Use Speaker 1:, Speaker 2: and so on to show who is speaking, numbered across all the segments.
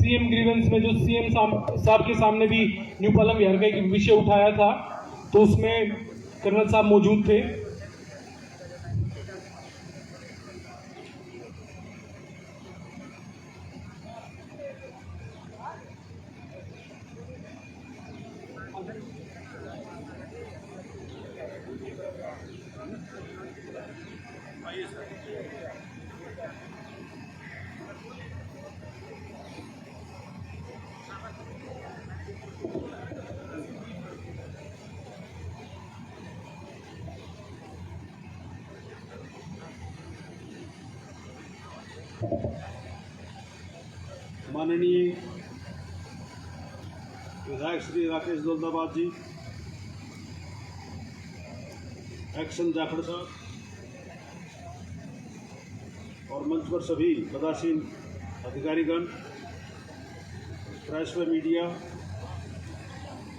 Speaker 1: CM grievance में जो CM साहब के सामने भी न्यू पालम विहार का एक विषय उठाया था, तो उसमें कर्नल साहब मौजूद थे।
Speaker 2: माननीय विधायक श्री राकेश दौलताबाद जी, एक्शन जाखड़ साहब और मंच पर सभी पदासीन अधिकारीगण, प्रेस व मीडिया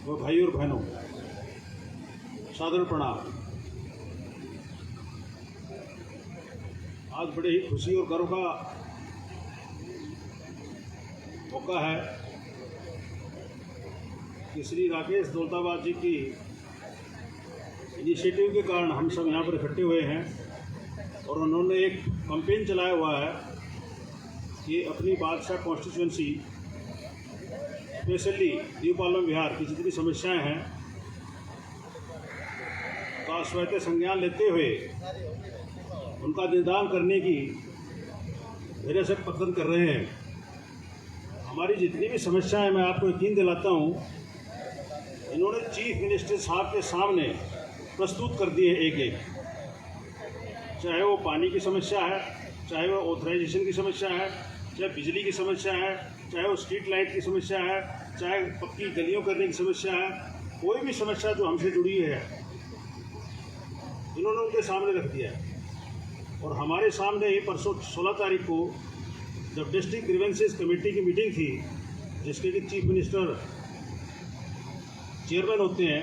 Speaker 2: व भाई और बहनों, सादर प्रणाम। आज बड़े ही खुशी और गर्व का मौका है कि श्री राकेश दौलताबाद जी की इनिशिएटिव के कारण हम सब यहाँ पर इकट्ठे हुए हैं और उन्होंने एक कैंपेन चलाया हुआ है कि अपनी बादशाह कॉन्स्टिट्यूंसी, स्पेशली न्यू पालम विहार की जितनी समस्याएं हैं का स्वतः संज्ञान लेते हुए उनका निदान करने की मेरे से पसंद कर रहे हैं। हमारी जितनी भी समस्याएं, मैं आपको यकीन दिलाता हूं, इन्होंने चीफ मिनिस्टर साहब के सामने प्रस्तुत कर दिए एक एक। चाहे वो पानी की समस्या है, चाहे वो ऑथराइजेशन की समस्या है, चाहे बिजली की समस्या है, चाहे वो स्ट्रीट लाइट की समस्या है, चाहे पक्की गलियों करने की समस्या है, कोई भी समस्या जो हमसे जुड़ी है इन्होंने उनके सामने रख दिया है। और हमारे सामने ही परसों 16 तारीख को जब डिस्ट्रिक्ट ग्रीवेंसेस कमेटी की मीटिंग थी, जिसके कि चीफ मिनिस्टर चेयरमैन होते हैं,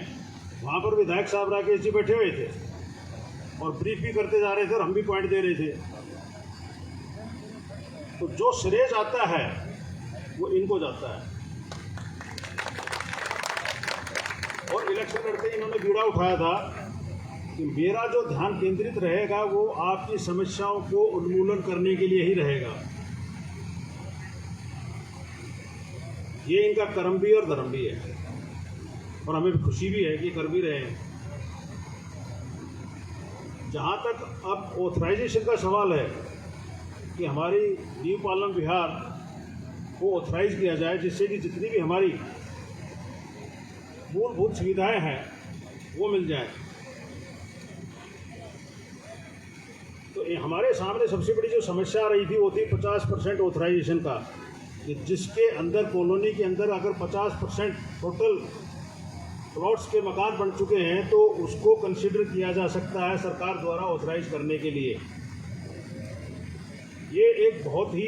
Speaker 2: वहाँ पर विधायक साहब राकेश जी बैठे हुए थे और ब्रीफ भी करते जा रहे थे और हम भी पॉइंट दे रहे थे। तो जो श्रेय जाता है वो इनको जाता है। और इलेक्शन लड़ते इन्होंने बीड़ा उठाया था कि मेरा जो ध्यान केंद्रित रहेगा वो आपकी समस्याओं को उन्मूलन करने के लिए ही रहेगा। ये इनका कर्म भी और धर्म भी है और हमें खुशी भी है कि कर भी रहे हैं। जहाँ तक अब ऑथराइजेशन का सवाल है कि हमारी न्यू पालम विहार को ऑथराइज किया जाए, जिससे कि जितनी भी हमारी मूलभूत सुविधाएं हैं वो मिल जाए। तो हमारे सामने सबसे बड़ी जो समस्या आ रही थी वो थी 50% ऑथराइजेशन का, कि जिसके अंदर कॉलोनी के अंदर अगर 50% टोटल प्लॉट्स के मकान बन चुके हैं तो उसको कंसिडर किया जा सकता है सरकार द्वारा ऑथराइज करने के लिए। ये एक बहुत ही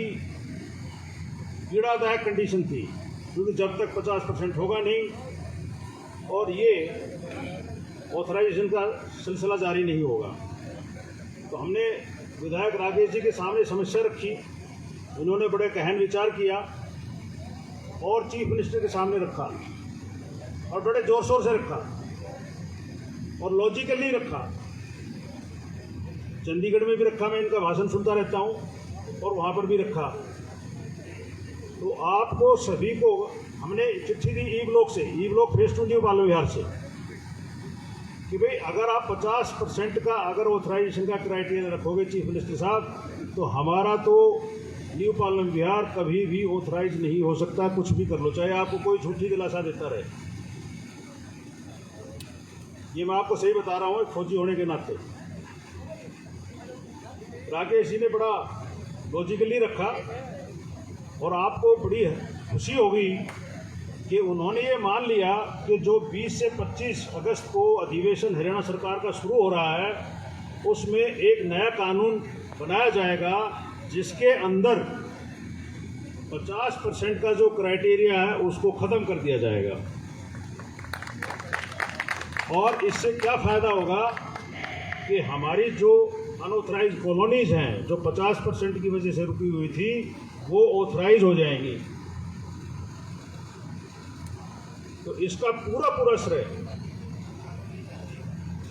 Speaker 2: पीड़ादायक कंडीशन थी, क्योंकि जब तक 50% होगा नहीं और ये ऑथराइजेशन का सिलसिला जारी नहीं होगा। तो हमने विधायक राकेश जी के सामने समस्या रखी, उन्होंने बड़े गहन विचार किया और चीफ मिनिस्टर के सामने रखा और बड़े जोर शोर से रखा और लॉजिकली रखा। चंडीगढ़ में भी रखा, मैं इनका भाषण सुनता रहता हूँ, और वहाँ पर भी रखा। तो आपको सभी को हमने चिट्ठी दी ई ब्लॉक से, ई ब्लॉक फेस 2 न्यू पालम विहार से, कि भाई अगर आप 50% का अगर ऑथराइजेशन का क्राइटेरिया रखोगे चीफ मिनिस्टर साहब, तो हमारा तो न्यू पालम विहार कभी भी ऑथराइज नहीं हो सकता, कुछ भी कर लो, चाहे आपको कोई झूठी दिलासा देता रहे। ये मैं आपको सही बता रहा हूँ एक फौजी होने के नाते। राकेश जी ने बड़ा लॉजिकली रखा और आपको बड़ी खुशी होगी कि उन्होंने ये मान लिया कि जो 20 से 25 अगस्त को अधिवेशन हरियाणा सरकार का शुरू हो रहा है, उसमें एक नया कानून बनाया जाएगा जिसके अंदर 50% का जो क्राइटेरिया है उसको ख़त्म कर दिया जाएगा। और इससे क्या फ़ायदा होगा कि हमारी जो अनऑथराइज कॉलोनीज़ हैं, जो 50% की वजह से रुकी हुई थी, वो ऑथराइज हो जाएंगी। तो इसका पूरा पूरा श्रेय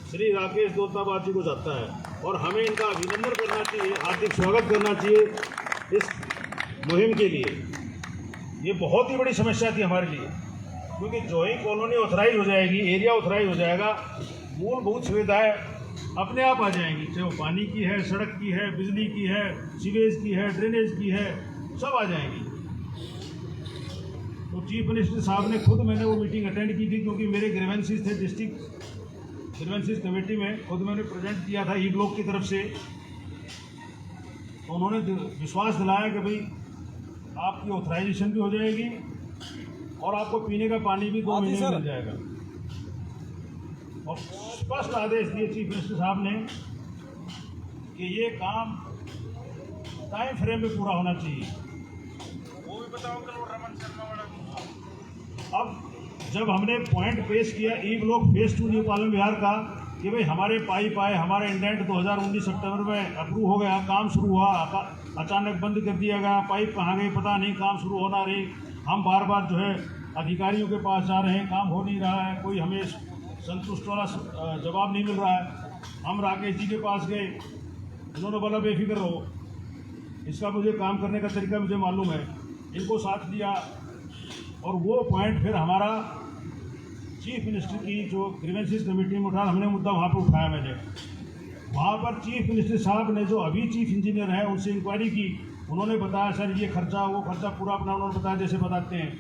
Speaker 2: श्री राकेश दौलताबाद जी को जाता है और हमें इनका अभिनंदन करना चाहिए, हार्दिक स्वागत करना चाहिए इस मुहिम के लिए। ये बहुत ही बड़ी समस्या थी हमारे लिए, क्योंकि जो ही कॉलोनी ऑथराइज हो जाएगी, एरिया ऑथराइज हो जाएगा, मूलभूत सुविधाएं अपने आप आ जाएंगी, चाहे वो पानी की है, सड़क की है, बिजली की है, सीवेज की है, ड्रेनेज की है, सब आ जाएंगी। तो चीफ मिनिस्टर साहब ने खुद, मैंने वो मीटिंग अटेंड की थी क्योंकि मेरे ग्रीवेंसेस थे डिस्ट्रिक्ट ग्रीवेंसेस कमेटी में, खुद मैंने प्रेजेंट किया था ई ब्लॉक की तरफ से। तो उन्होंने विश्वास दिलाया कि भाई आपकी ऑथराइजेशन भी हो जाएगी और आपको पीने का पानी भी 2 महीने में मिल जाएगा। और स्पष्ट आदेश दिए चीफ मिनिस्टर साहब ने कि ये काम टाइम फ्रेम में पूरा होना चाहिए। वो भी बताओ कि रमन शर्मा वाला। अब जब हमने पॉइंट पेश किया E block phase 2 new Palam Vihar का कि भाई हमारे पाइप आए, हमारे इंडेंट 2019 सितंबर में अप्रूव हो गया, काम शुरू हुआ, अचानक बंद कर दिया गया, पाइप कहाँ गई पता नहीं, काम शुरू होना रही, हम बार बार जो है अधिकारियों के पास जा रहे हैं, काम हो नहीं रहा है, कोई हमें संतुष्ट वाला जवाब नहीं मिल रहा है। हम राकेश जी के पास गए, उन्होंने बोला बेफिक्र रहो, इसका मुझे काम करने का तरीका मुझे मालूम है, इनको साथ दिया। और वो पॉइंट फिर हमारा चीफ मिनिस्टर की जो ग्रीवेंसेस कमेटी में उठा, हमने मुद्दा वहाँ पर उठाया। मैंने वहाँ पर चीफ मिनिस्टर साहब ने, जो अभी चीफ इंजीनियर हैं, उनसे इंक्वायरी की। उन्होंने बताया सर ये खर्चा वो खर्चा पूरा अपना उन्होंने बताया जैसे बताते हैं।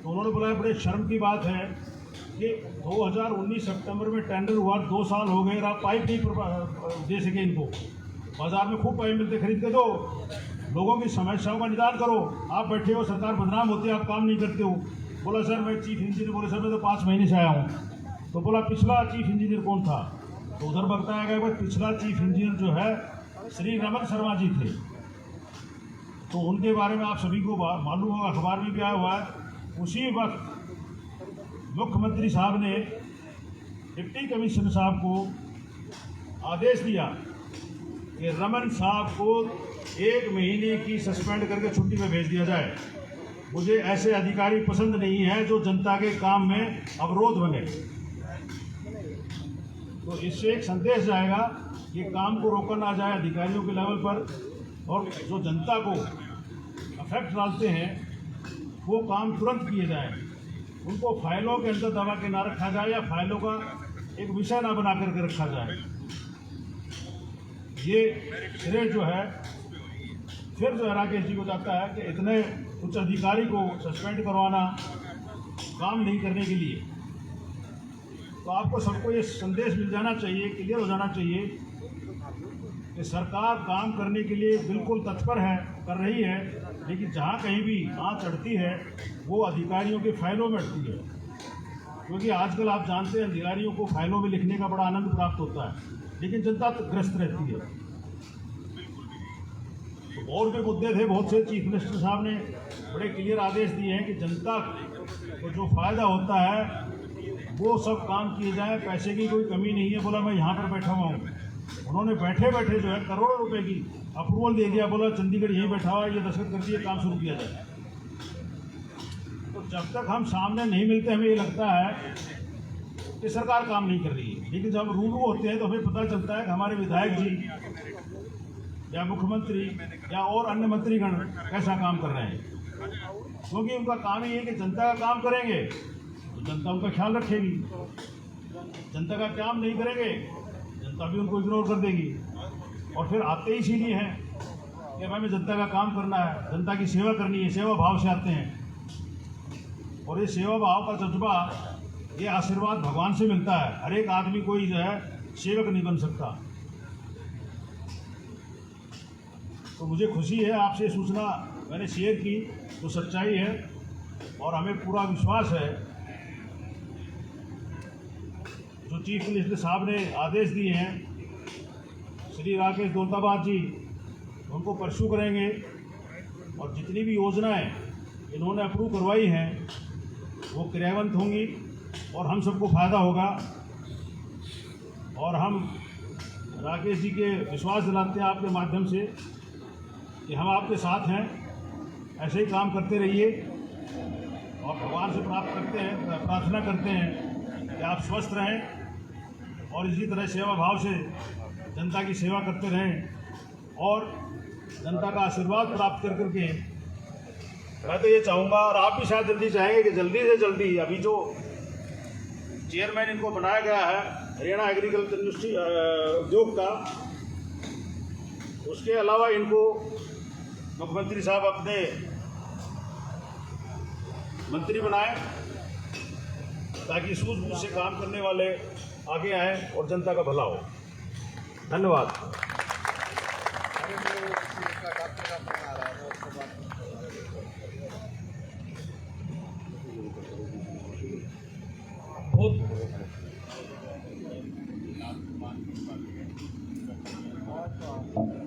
Speaker 2: तो उन्होंने बोला बड़े शर्म की बात है कि 2019 सितंबर में टेंडर हुआ, 2 साल हो गए, आप पाइप नहीं दे सके इनको। बाजार में खूब पाइप मिलते, खरीद के दो, लोगों की समस्याओं का निदान करो। आप बैठे हो, सरकार बदनाम होती है, आप काम नहीं करते हो। बोला सर मैं चीफ इंजीनियर, बोले सर मैं तो 5 महीने से आया हूँ। तो बोला पिछला चीफ इंजीनियर कौन था? तो उधर बताया गया भाई पिछला चीफ इंजीनियर जो है श्री रमन शर्मा जी थे। तो उनके बारे में आप सभी को मालूम होगा, अखबार में भी आया हुआ है। उसी वक्त मुख्यमंत्री साहब ने डिप्टी कमिश्नर साहब को आदेश दिया कि रमन साहब को 1 महीने की सस्पेंड करके छुट्टी में भेज दिया जाए। मुझे ऐसे अधिकारी पसंद नहीं है जो जनता के काम में अवरोध बने। तो इससे एक संदेश जाएगा कि काम को रोका ना जाए अधिकारियों के लेवल पर, और जो जनता को अफेक्ट डालते हैं वो काम तुरंत किए जाए। उनको फाइलों के अंदर दबा के ना रखा जाए या फाइलों का एक विषय ना बना करके रखा जाए। ये श्रेय जो है फिर जो राकेश जी को जाता है कि इतने उच्च अधिकारी को सस्पेंड करवाना काम नहीं करने के लिए। तो आपको सबको ये संदेश मिल जाना चाहिए, क्लियर हो जाना चाहिए कि सरकार काम करने के लिए बिल्कुल तत्पर है, कर रही है, लेकिन जहाँ कहीं भी आँच अड़ती है वो अधिकारियों के फाइलों में अड़ती है। क्योंकि आजकल आप जानते हैं अधिकारियों को फाइलों में लिखने का बड़ा आनंद प्राप्त होता है, लेकिन जनता ग्रस्त रहती है। तो और भी मुद्दे थे बहुत से, चीफ मिनिस्टर साहब ने बड़े क्लियर आदेश दिए हैं कि जनता को जो फ़ायदा होता है वो सब काम किए जाए, पैसे की कोई कमी नहीं है। बोला मैं यहाँ पर बैठा हुआ हूँ, उन्होंने बैठे बैठे जो है करोड़ों रुपए की अप्रूवल दे दिया। बोला चंडीगढ़ यहीं बैठा हुआ, ये दस्तखत कर दिए, काम शुरू किया जाए। तो जब तक हम सामने नहीं मिलते हमें ये लगता है कि सरकार काम नहीं कर रही है, लेकिन जब रूबरू होते हैं तो हमें पता चलता है कि हमारे विधायक जी या मुख्यमंत्री या और अन्य मंत्रीगण कैसा काम कर रहे हैं। क्योंकि उनका काम ही है कि जनता का काम करेंगे तो जनता उनका ख्याल रखेगी, जनता का काम नहीं करेंगे जनता भी उनको इग्नोर कर देगी। और फिर आते ही इसीलिए हैं कि हमें जनता का काम करना है, जनता की सेवा करनी है, सेवा भाव से आते हैं। और ये सेवा भाव का जज्बा, ये आशीर्वाद भगवान से मिलता है। हर एक आदमी कोई जो है सेवक नहीं बन सकता। तो मुझे खुशी है आपसे सूचना मैंने शेयर की तो सच्चाई है, और हमें पूरा विश्वास है जो चीफ मिनिस्टर साहब ने आदेश दिए हैं श्री राकेश दौलताबाद जी, उनको परस्यू करेंगे। और जितनी भी योजनाएं इन्होंने अप्रूव करवाई हैं वो क्रियान्वित होंगी और हम सबको फ़ायदा होगा। और हम राकेश जी के विश्वास दिलाते हैं आपके माध्यम से कि हम आपके साथ हैं, ऐसे ही काम करते रहिए और भगवान से प्रार्थना करते हैं कि आप स्वस्थ रहें और इसी तरह सेवा भाव से जनता की सेवा करते रहें और जनता का आशीर्वाद प्राप्त कर करके मैं तो ये चाहूँगा, और आप भी शायद जल्दी चाहेंगे कि जल्दी से जल्दी अभी जो चेयरमैन इनको बनाया गया है हरियाणा एग्रीकल्चर इंडस्ट्री उद्योग का, उसके अलावा इनको मुख्यमंत्री साहब अपने मंत्री बनाए ताकि सूझबूझ से काम करने वाले आगे आएँ और जनता का भला हो। धन्यवाद।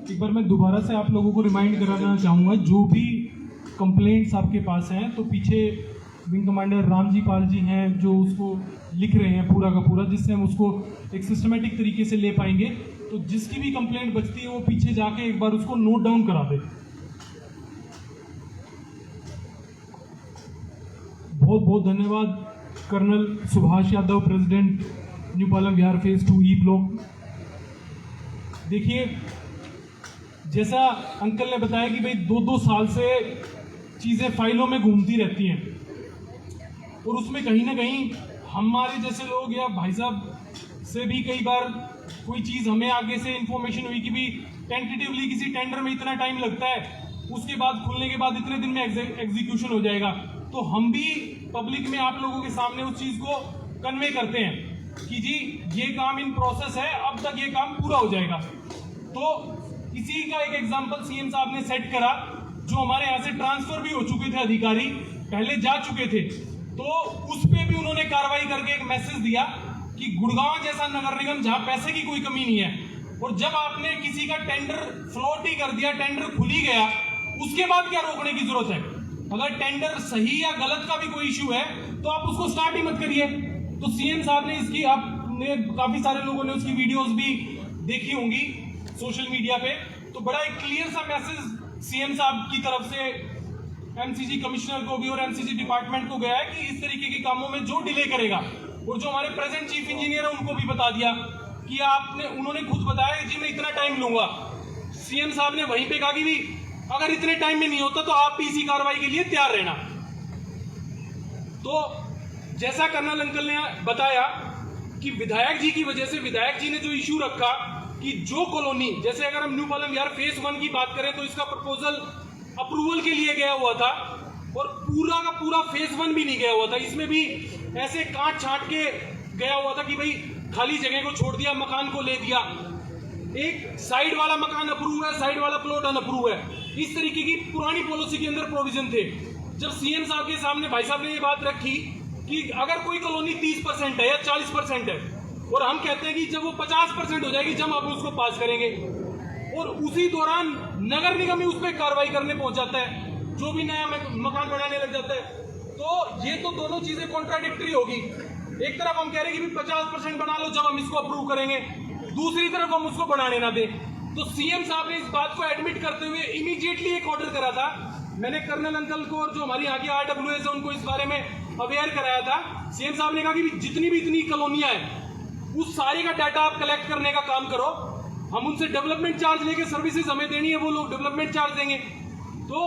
Speaker 1: एक बार मैं दोबारा से आप लोगों को रिमाइंड कराना चाहूँगा, जो भी कंप्लेंट्स आपके पास हैं तो पीछे विंग कमांडर रामजी पाल जी हैं जो उसको लिख रहे हैं पूरा का पूरा, जिससे हम उसको एक सिस्टमेटिक तरीके से ले पाएंगे। तो जिसकी भी कंप्लेंट बचती है वो पीछे जाके एक बार उसको नोट डाउन करा दे। बहुत बहुत धन्यवाद colonel Subhash Yadav, president new Palam Vihar phase 2 E block. देखिए, जैसा अंकल ने बताया कि भाई 2-2 साल से चीज़ें फाइलों में घूमती रहती हैं और उसमें कहीं ना कहीं हमारे जैसे लोग या भाई साहब से भी कई बार कोई चीज़ हमें आगे से इंफॉर्मेशन हुई कि भी टेंटेटिवली किसी टेंडर में इतना टाइम लगता है, उसके बाद खुलने के बाद इतने दिन में एग्जीक्यूशन हो जाएगा। तो हम भी पब्लिक में आप लोगों के सामने उस चीज़ को कन्वे करते हैं कि जी ये काम इन प्रोसेस है, अब तक ये काम पूरा हो जाएगा। तो इसी का एक एग्जांपल सीएम साहब ने सेट करा, जो हमारे यहाँ से ट्रांसफर भी हो चुके थे अधिकारी, पहले जा चुके थे, तो उस पे भी उन्होंने कार्रवाई करके एक मैसेज दिया कि गुड़गांव जैसा नगर निगम जहाँ पैसे की कोई कमी नहीं है, और जब आपने किसी का टेंडर फ्लोट ही कर दिया, टेंडर खुल ही गया, उसके बाद क्या रोकने की जरूरत है? अगर टेंडर सही या गलत का भी कोई इश्यू है तो आप उसको स्टार्ट ही मत करिए। तो सीएम साहब ने इसकी, आपने काफी सारे लोगों ने उसकी वीडियोस भी देखी होंगी सोशल मीडिया पे, तो बड़ा एक क्लियर सा मैसेज सीएम साहब की तरफ से एमसीजी कमिश्नर को भी और एमसीजी डिपार्टमेंट को गया है कि इस तरीके के कामों में जो डिले करेगा, और जो हमारे प्रेजेंट चीफ इंजीनियर है उनको भी बता दिया कि उन्होंने खुद बताया जी मैं इतना टाइम लूंगा। सीएम साहब ने वहीं पे कहा कि भी अगर इतने टाइम में नहीं होता तो आप भी इसी कार्रवाई के लिए तैयार रहना। तो जैसा कर्नल अंकल ने बताया कि विधायक जी की वजह से, विधायक जी ने जो इश्यू रखा कि जो कॉलोनी, जैसे अगर हम न्यू पालम विहार फेज 1 की बात करें तो इसका प्रपोजल अप्रूवल के लिए गया हुआ था और पूरा का पूरा फेज 1 भी नहीं गया हुआ था, इसमें भी ऐसे काट छाट के गया हुआ था कि भाई खाली जगह को छोड़ दिया, मकान को ले दिया, एक साइड वाला मकान अप्रूव है, साइड वाला प्लॉट अनअप्रूव है। इस तरीके की पुरानी पॉलिसी के अंदर प्रोविजन थे। जब सीएम साहब के सामने भाई साहब ने ये बात रखी कि अगर कोई कॉलोनी 30% है या 40% है, और हम कहते हैं कि जब वो 50% हो जाएगी जब हम उसको पास करेंगे, और उसी दौरान नगर निगम ही उस पर कार्रवाई करने पहुंच जाता है, जो भी नया मकान बनाने लग जाता है। तो ये तो दोनों चीजें कॉन्ट्राडिक्टरी होगी। एक तरफ हम कह रहे हैं कि 50% बना लो जब हम इसको अप्रूव करेंगे, दूसरी तरफ हम उसको बनाने ना दें। तो सीएम साहब ने इस बात को एडमिट करते हुए इमीडिएटली एक ऑर्डर करा था। मैंने कर्नल अंकल को और जो हमारी यहाँ की RWS है उनको इस बारे में अवेयर कराया था। सीएम साहब ने कहा कि जितनी भी इतनी कॉलोनियां हैं उस सारी का डाटा आप कलेक्ट करने का काम करो, हम उनसे डेवलपमेंट चार्ज लेके सर्विसेज हमें देनी है, वो लोग डेवलपमेंट चार्ज देंगे। तो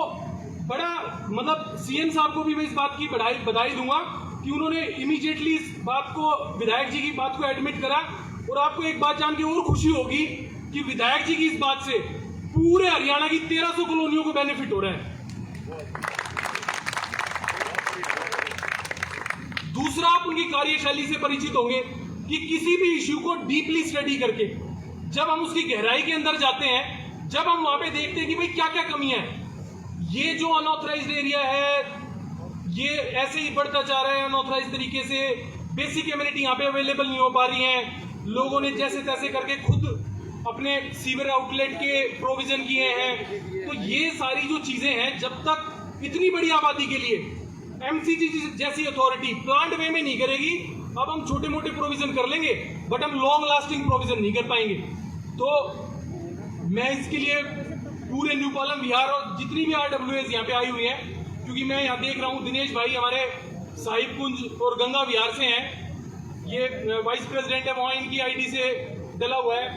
Speaker 1: बड़ा मतलब सीएम साहब को भी मैं इस बात की बधाई दूंगा कि उन्होंने इमीडिएटली इस बात को, विधायक जी की बात को एडमिट करा। और आपको एक बात जान के और खुशी होगी कि विधायक जी की इस बात से पूरे हरियाणा की 1300 कॉलोनियों को बेनिफिट हो रहा है। दूसरा, आप उनकी कार्यशैली से परिचित होंगे कि किसी भी इश्यू को डीपली स्टडी करके जब हम उसकी गहराई के अंदर जाते हैं, जब हम वहां पे देखते हैं कि भाई क्या क्या कमियां हैं, ये जो अनऑथराइज्ड एरिया है ये ऐसे ही बढ़ता जा रहा है अनऑथराइज्ड तरीके से, बेसिक एमिनिटी यहाँ पे अवेलेबल नहीं हो पा रही हैं, लोगों ने जैसे तैसे करके खुद अपने सीवर आउटलेट के प्रोविजन किए हैं। तो ये सारी जो चीजें हैं, जब तक इतनी बड़ी आबादी के लिए एमसीजी जैसी अथॉरिटी प्लांट वे में नहीं करेगी, अब हम छोटे मोटे प्रोविजन कर लेंगे बट हम लॉन्ग लास्टिंग प्रोविजन नहीं कर पाएंगे। तो मैं इसके लिए पूरे न्यू पालम विहार और जितनी भी RWS यहाँ पे आई हुई है क्योंकि मैं यहाँ देख रहा हूँ दिनेश भाई हमारे साहिब कुंज और गंगा विहार से हैं, ये वाइस प्रेसिडेंट है, वहाँ इनकी आईडी से डला हुआ है।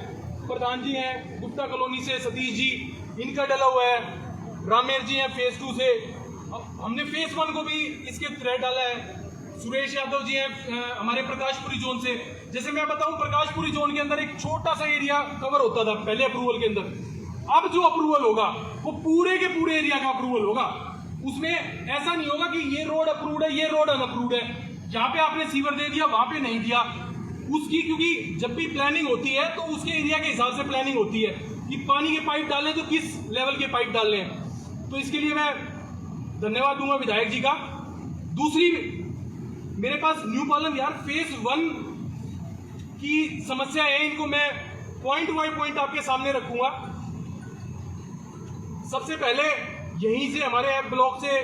Speaker 1: प्रधान जी हैं गुप्ता कॉलोनी से, सतीश जी इनका डला हुआ है। रामेर जी हैं फेज 2 से। अब हमने फेज 1 को भी इसके थ्रेड डाला है। सुरेश यादव जी हैं हमारे प्रकाशपुरी जोन से। जैसे मैं बताऊं, प्रकाशपुरी जोन के अंदर एक छोटा सा एरिया कवर होता था पहले अप्रूवल के अंदर। अब जो अप्रूवल होगा वो पूरे के पूरे एरिया का अप्रूवल होगा। उसमें ऐसा नहीं होगा कि ये रोड अप्रूव्ड है, ये रोड अनअप्रूव्ड है, जहां पे आपने सीवर दे दिया वहां पे नहीं दिया उसकी। क्योंकि जब भी प्लानिंग होती है तो उसके एरिया के हिसाब से प्लानिंग होती है कि पानी के पाइप डालने तो किस लेवल के पाइप डालने हैं। तो इसके लिए मैं धन्यवाद दूंगा विधायक जी का। दूसरी, मेरे पास न्यू पालम विहार फेज 1 की समस्या है, इनको मैं पॉइंट बाय पॉइंट आपके सामने रखूंगा। सबसे पहले यहीं से हमारे एफ ब्लॉक से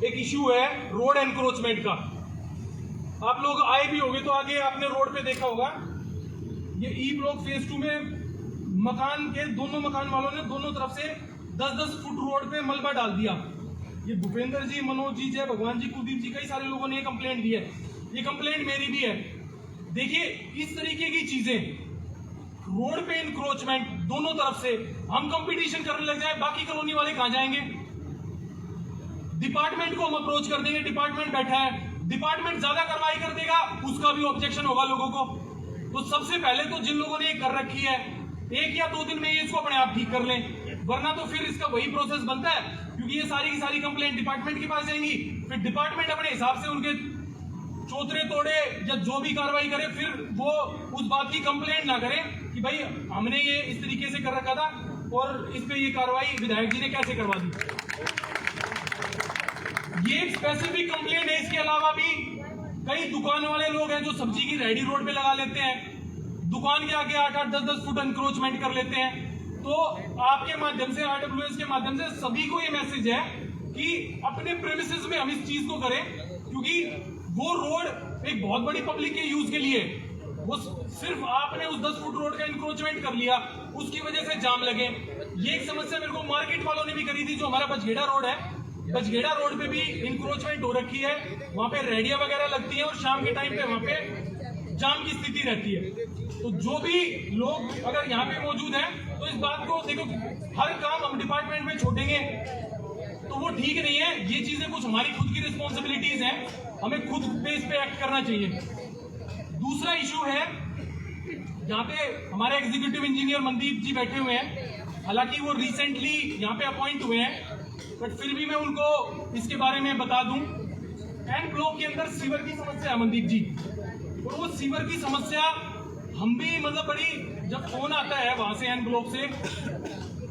Speaker 1: एक इश्यू है रोड एनक्रोचमेंट का। आप लोग आए भी होंगे तो आगे आपने रोड पे देखा होगा, ये ई ब्लॉक फेज 2 में मकान के दोनों मकान वालों ने दोनों तरफ से 10-10 फुट रोड पे मलबा डाल दिया। ये भूपेंद्र जी, मनोज जी, जय भगवान जी, कुलदीप जी, कई सारे लोगों ने ये कंप्लेंट दी है। ये कंप्लेंट मेरी भी है। देखिए, इस तरीके की चीजें, रोड पे इंक्रोचमेंट दोनों तरफ से, हम कंपटीशन करने लग जाए, बाकी कॉलोनी वाले कहां जाएंगे? डिपार्टमेंट को हम अप्रोच कर देंगे, डिपार्टमेंट बैठा है, डिपार्टमेंट ज्यादा कार्रवाई कर देगा, उसका भी ऑब्जेक्शन होगा लोगों को। तो सबसे पहले तो जिन लोगों ने ये कर रखी है, 1 या 2 दिन में ये इसको अपने आप ठीक कर लें, वरना तो फिर इसका वही प्रोसेस बनता है। क्योंकि ये सारी की सारी कंप्लेंट डिपार्टमेंट के पास जाएंगी, फिर डिपार्टमेंट अपने हिसाब से उनके चौतरे तोड़े या जो भी कार्रवाई करे, फिर वो उस बात की कंप्लेंट ना करे कि भाई हमने ये इस तरीके से कर रखा था और इस पे ये कार्रवाई विधायक जी ने कैसे करवा दी। ये एक स्पेसिफिक कंप्लेंट है। इसके अलावा भी कई दुकान वाले लोग हैं जो सब्जी की रेडी रोड पे लगा लेते हैं, दुकान के आगे 8-8, 10-10 फुट एनक्रोचमेंट कर लेते हैं। तो आपके माध्यम से, RWS के माध्यम से सभी को ये मैसेज है कि अपने प्रेमिसेस में हम इस चीज को करें, क्योंकि वो रोड एक बहुत बड़ी पब्लिक के यूज के लिए, वो सिर्फ आपने उस 10 फुट रोड का इंक्रोचमेंट कर लिया, उसकी वजह से जाम लगे। ये एक समस्या मेरे को मार्केट वालों ने भी करी थी। जो हमारा बचगेड़ा रोड है, बचगेड़ा रोड पे भी इंक्रोचमेंट हो रखी है, वहां पे रेडिया वगैरह लगती है और शाम के टाइम पे वहां पे जाम की स्थिति रहती है। तो जो भी लोग अगर यहाँ पे मौजूद हैं तो इस बात को देखो, हर काम हम डिपार्टमेंट में छोड़ेंगे तो वो ठीक नहीं है। ये चीजें कुछ हमारी खुद की रिस्पॉन्सिबिलिटीज हैं, हमें खुद पे इस पे एक्ट करना चाहिए। दूसरा इशू है, यहाँ पे हमारे एग्जीक्यूटिव इंजीनियर मनदीप जी बैठे हुए हैं, हालांकि वो रिसेंटली यहाँ पे अपॉइंट हुए हैं, बट फिर भी मैं उनको इसके बारे में बता दूं। एन ब्लॉक के अंदर सीवर की समस्या है मनदीप जी, और वो सीवर की समस्या हम भी मतलब बड़ी, जब फोन आता है वहां से एन ब्लॉक से,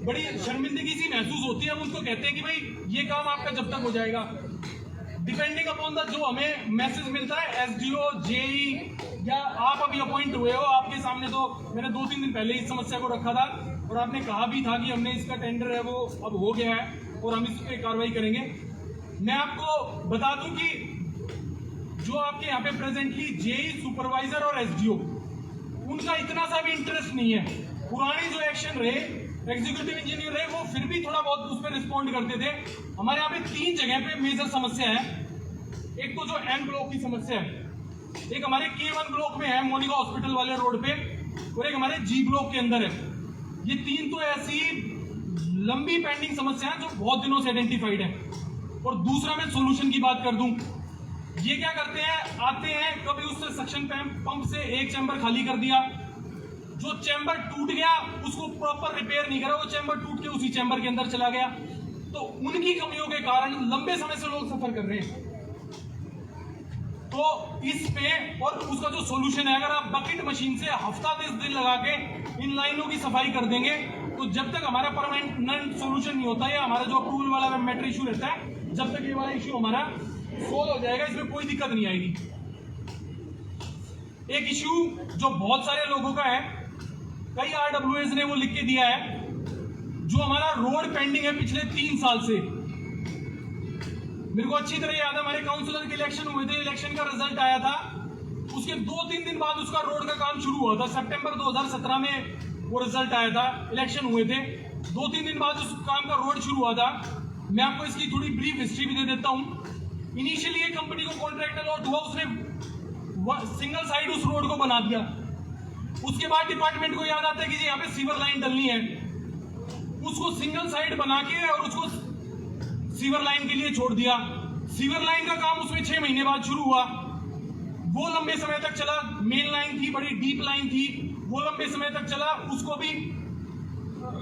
Speaker 1: बड़ी शर्मिंदगी सी महसूस होती है। हम उनको कहते हैं कि भाई ये काम आपका जब तक हो जाएगा, डिपेंडिंग अपॉन द जो हमें मैसेज मिलता है SDO, JE, या आप अभी अपॉइंट हुए हो, आपके सामने तो मैंने 2-3 दिन पहले इस समस्या को रखा था और आपने कहा भी था कि हमने इसका टेंडर है वो अब हो गया है और हम इस पर कार्रवाई करेंगे। मैं आपको बता दूं कि जो आपके यहाँ पे प्रेजेंटली JE सुपरवाइजर और SDO, उनका इतना सा भी इंटरेस्ट नहीं है। पुराने जो एक्शन रहे, एग्जीक्यूटिव इंजीनियर रहे, वो फिर भी थोड़ा बहुत उस पर रिस्पॉन्ड करते थे। हमारे यहाँ पे 3 जगह पे मेजर समस्या है। एक तो जो एन ब्लॉक की समस्या है, एक हमारे K1 ब्लॉक में है मोनिका हॉस्पिटल वाले रोड पे, और एक हमारे G ब्लॉक के अंदर है। ये 3 तो ऐसी लंबी पेंडिंग समस्या है जो बहुत दिनों से आइडेंटिफाइड है। और दूसरा, मैं सोल्यूशन की बात कर दूं, ये क्या करते हैं, आते हैं कभी उससे सक्शन पंप से एक चैम्बर खाली कर दिया, जो चैम्बर टूट गया उसको प्रॉपर रिपेयर नहीं करा, वो चैम्बर टूट के उसी चैम्बर के अंदर चला गया। तो उनकी कमियों के कारण लंबे समय से लोग सफर कर रहे हैं। तो इस पे, और उसका जो सोल्यूशन है, अगर आप बकेट मशीन से हफ्ता 10 दिन लगा के इन लाइनों की सफाई कर देंगे, तो जब तक हमारा परमानेंट सोल्यूशन नहीं होता है, हमारा जो अप्रूवल वाला मैटर इशू रहता है, जब तक ये वाला इशू हमारा सोल्व हो जाएगा, इसमें कोई दिक्कत नहीं आएगी। एक इशू जो बहुत सारे लोगों का है, कई RWS ने वो लिख के दिया है, जो हमारा रोड पेंडिंग है पिछले 3 साल से। मेरे को अच्छी तरह याद है, हमारे काउंसलर के इलेक्शन हुए थे, इलेक्शन का रिजल्ट आया था, उसके 2-3 दिन बाद उसका रोड का काम शुरू हुआ था। सितंबर 2017 में वो रिजल्ट आया था, इलेक्शन हुए थे, 2-3 दिन बाद उस काम का रोड शुरू हुआ था। मैं आपको इसकी थोड़ी ब्रीफ हिस्ट्री भी दे देता हूँ। इनिशियली ये कंपनी को कॉन्ट्रैक्ट अलॉट हुआ, उसने सिंगल साइड उस रोड को बना दिया। उसके बाद डिपार्टमेंट को याद आता है कि जी यहाँ पे सीवर लाइन डलनी है, उसको सिंगल साइड बना के और उसको सीवर लाइन के लिए छोड़ दिया। सीवर लाइन का काम उसमें 6 महीने बाद शुरू हुआ, वो लंबे समय तक चला। मेन लाइन थी, बड़ी डीप लाइन थी, वो लंबे समय तक चला। उसको भी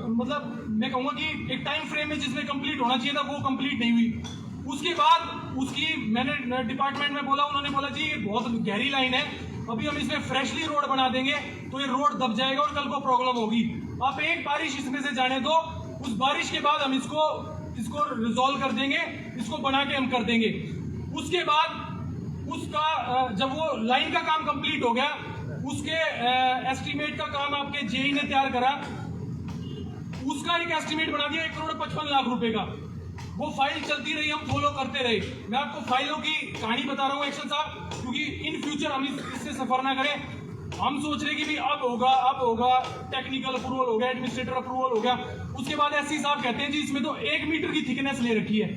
Speaker 1: मतलब मैं कहूंगा कि एक टाइम फ्रेम में जिसमें कंप्लीट होना चाहिए था वो कंप्लीट नहीं हुई। उसके बाद उसकी मैंने डिपार्टमेंट में बोला, उन्होंने बोला जी ये बहुत गहरी लाइन है, अभी हम इसमें फ्रेशली रोड बना देंगे तो ये रोड दब जाएगा और कल को प्रॉब्लम होगी। आप एक बारिश इसमें से जाने दो, उस बारिश के बाद हम इसको रिजॉल्व कर देंगे, इसको बना के हम कर देंगे। उसके बाद उसका जब वो लाइन का काम कंप्लीट हो गया, उसके एस्टीमेट का काम आपके जेई ने तैयार करा, उसका एक एस्टीमेट बना दिया 1,55,00,000 रुपए का। वो फाइल चलती रही, हम फॉलो करते रहे। मैं आपको फाइलों की कहानी बता रहा हूँ एक्शन साहब, क्योंकि इन फ्यूचर हम इससे सफर ना करें। हम सोच रहे कि भी अब होगा, टेक्निकल अप्रूवल हो गया, एडमिनिस्ट्रेटर अप्रूवल हो गया। उसके बाद एससी साहब कहते हैं जी इसमें तो 1 मीटर की थिकनेस ले रखी है,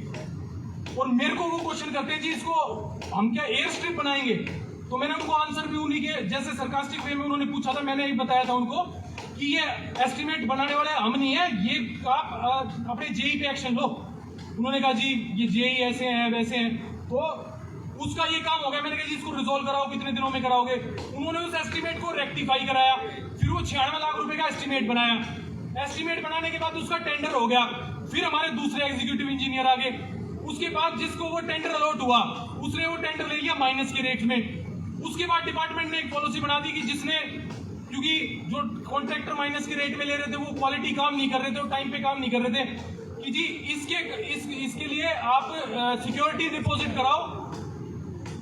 Speaker 1: और मेरे को वो क्वेश्चन करते हैं जी इसको हम क्या एयर स्ट्रिप बनाएंगे। तो मैंने उनको आंसर भी उन्हीं के जैसे सरकास्टिक वे में उन्होंने पूछा था, मैंने बताया था उनको कि ये एस्टिमेट बनाने वाले हम नहीं है, ये आप अपने जेई पे एक्शन लो। उन्होंने कहा जी ये जेई ऐसे हैं वैसे हैं, तो उसका ये काम हो गया। मैंने कहा जी इसको रिजॉल्व कराओ, कितने दिनों में कराओगे। उन्होंने उस एस्टिमेट को रेक्टिफाई कराया, फिर वो 96 लाख रुपए का एस्टिमेट बनाया। एस्टिमेट बनाने के बाद उसका टेंडर हो गया, फिर हमारे दूसरे एग्जीक्यूटिव इंजीनियर आ गए। उसके बाद जिसको वो टेंडर अलॉट हुआ उसने वो टेंडर ले लिया माइनस के रेट में। उसके बाद डिपार्टमेंट ने एक पॉलिसी बना दी कि जिसने, क्योंकि जो कॉन्ट्रैक्टर माइनस के रेट में ले रहे थे वो क्वालिटी काम नहीं कर रहे थे, वो टाइम पे काम नहीं कर रहे थे, कि जी इसके लिए आप सिक्योरिटी डिपॉजिट कराओ।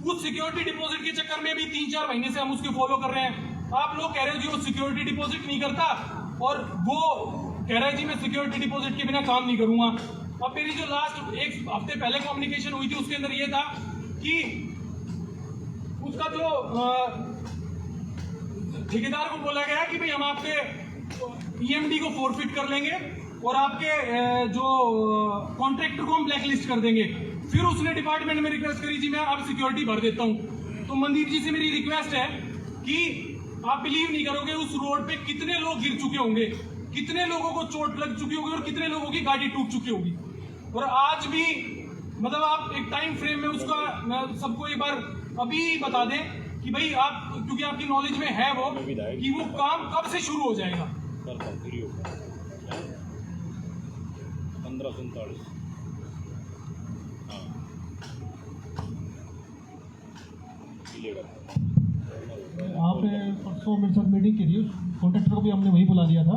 Speaker 1: उस सिक्योरिटी डिपॉजिट के चक्कर में भी 3-4 महीने से हम उसके फॉलो कर रहे हैं। आप लोग कह रहे हो जी वो सिक्योरिटी डिपॉजिट नहीं करता, और वो कह रहा है जी मैं सिक्योरिटी डिपॉजिट के बिना काम नहीं करूंगा। अब मेरी जो लास्ट 1 हफ्ते पहले कम्युनिकेशन हुई थी उसके अंदर ये था कि उसका जो ठेकेदार को बोला गया कि भाई हम आपके ईएमडी को फोरफिट कर लेंगे और आपके जो कॉन्ट्रैक्टर को हम ब्लैकलिस्ट कर देंगे। फिर उसने डिपार्टमेंट में रिक्वेस्ट करी जी मैं अब सिक्योरिटी भर देता हूं। तो मनदीप जी से मेरी रिक्वेस्ट है कि आप बिलीव नहीं करोगे उस रोड पे कितने लोग गिर चुके होंगे, कितने लोगों को चोट लग चुकी होगी और कितने लोगों की गाड़ी टूट चुकी होगी। और आज भी मतलब आप एक टाइम फ्रेम में उसका सबको एक बार अभी बता दें कि भाई आप, क्योंकि आपकी नॉलेज में है वो, कि वो काम कब से शुरू हो जाएगा।
Speaker 3: 1547।
Speaker 4: आपने परसों मेरे साथ मीटिंग की थी, कॉन्ट्रैक्टर को भी हमने वही बुला लिया था।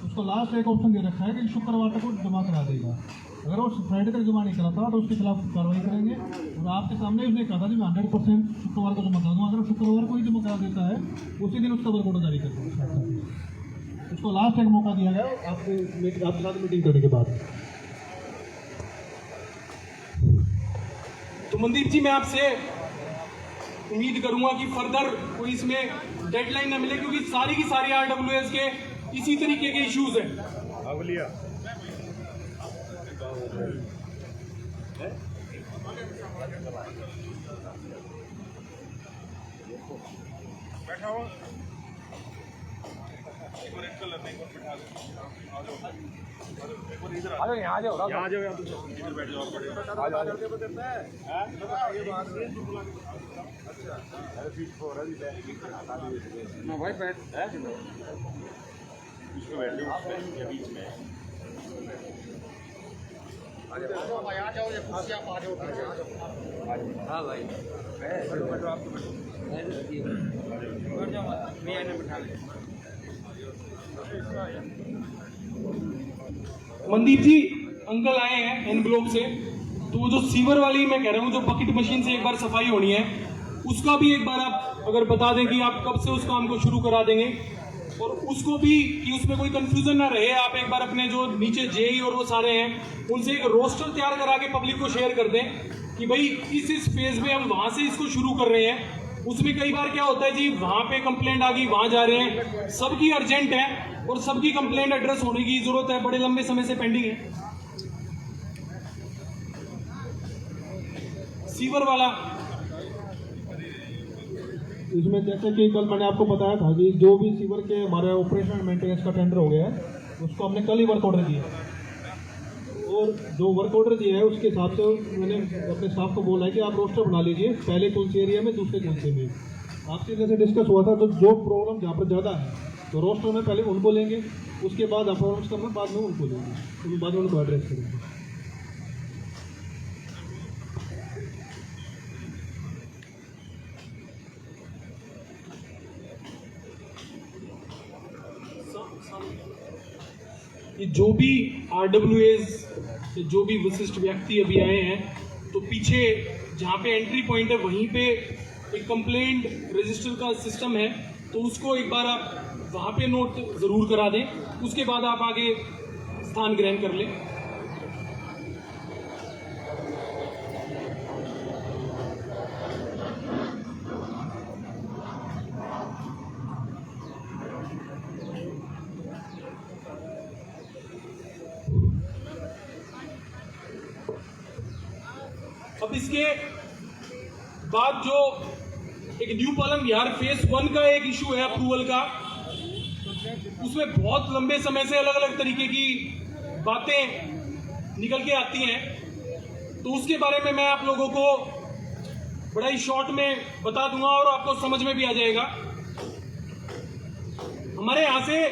Speaker 4: उसको लास्ट एक ऑप्शन दे रखा है कि शुक्रवार तक वो जमा करा देगा। अगर वो फ्राइडे तक जमा नहीं कराता तो उसके खिलाफ कार्रवाई करेंगे। और आपके सामने उसने कहा था कि मैं 100% शुक्रवार को जमा करा दूँगा। अगर शुक्रवार को ही जमा करा देता है उसी दिन उसका वर्क ऑर्डर जारी कर दूँगा। उसको लास्ट एक मौका दिया गया आपके साथ मीटिंग करने के बाद।
Speaker 1: तो मनदीप जी मैं आपसे उम्मीद करूंगा कि फर्दर कोई इसमें डेडलाइन ना मिले, क्योंकि सारी की सारी आरडब्ल्यूएस के इसी तरीके के इश्यूज हैं।
Speaker 3: बैठा हुआ यहाँ जाओ इधर बैठ जाओ। भाई बैठ उसमें बैठ जाओ, उसमें या बीच में आ जाओ। ये कुर्सी आप आ जाओ। हाँ भाई बैठो, आप बैठ जाओ, मैं आने बैठा ले।
Speaker 1: मनदीप जी अंकल आए हैं एन ब्लॉक से, तो वो जो सीवर वाली मैं कह रहा हूँ जो बकेट मशीन से एक बार सफाई होनी है, उसका भी एक बार आप अगर बता दें कि आप कब से उस काम को शुरू करा देंगे, और उसको भी कि उसमें कोई कंफ्यूजन ना रहे। आप एक बार अपने जो नीचे जेई और वो सारे हैं उनसे एक रोस्टर तैयार करा के पब्लिक को शेयर कर दें कि भाई इस फेज में हम वहां से इसको शुरू कर रहे हैं। उसमें कई बार क्या होता है जी वहां पे कंप्लेंट आ गई, वहां जा रहे हैं, सबकी अर्जेंट है और सबकी कंप्लेंट एड्रेस होने की जरूरत है, बड़े लंबे समय से पेंडिंग है। सीवर वाला।
Speaker 4: इसमें जैसे कि कल मैंने आपको बताया था कि जो भी सीवर के हमारे ऑपरेशन एंड मेंटेनेंस का टेंडर हो गया है उसको हमने कल ही वर्क ऑर्डर दिया, और जो वर्क ऑर्डर दिया है उसके हिसाब से मैंने अपने स्टाफ को बोला है कि आप रोस्टर बना लीजिए, पहले कौन से एरिया में, दूसरे कौन से में। आपसे जैसे डिस्कस हुआ था, तो जो प्रॉब्लम जहाँ पर ज़्यादा है तो रोस्टर में पहले उनको लेंगे, उसके बाद अफॉर्मेंस करना बाद में उनको लेंगे, उसके बाद उनको एड्रेस करेंगे।
Speaker 1: ये जो भी RWAs, जो भी विशिष्ट व्यक्ति अभी आए हैं, तो पीछे जहाँ पे एंट्री पॉइंट है वहीं पे एक कंप्लेंट रजिस्टर का सिस्टम है, तो उसको एक बार आप वहाँ पे नोट ज़रूर करा दें, उसके बाद आप आगे स्थान ग्रहण कर लें। अब इसके बाद जो एक न्यू पालम विहार फेज 1 का एक इशू है अप्रूवल का, उसमें बहुत लंबे समय से अलग अलग तरीके की बातें निकल के आती हैं, तो उसके बारे में मैं आप लोगों को बड़ा ही शॉर्ट में बता दूंगा और आपको समझ में भी आ जाएगा। हमारे यहाँ से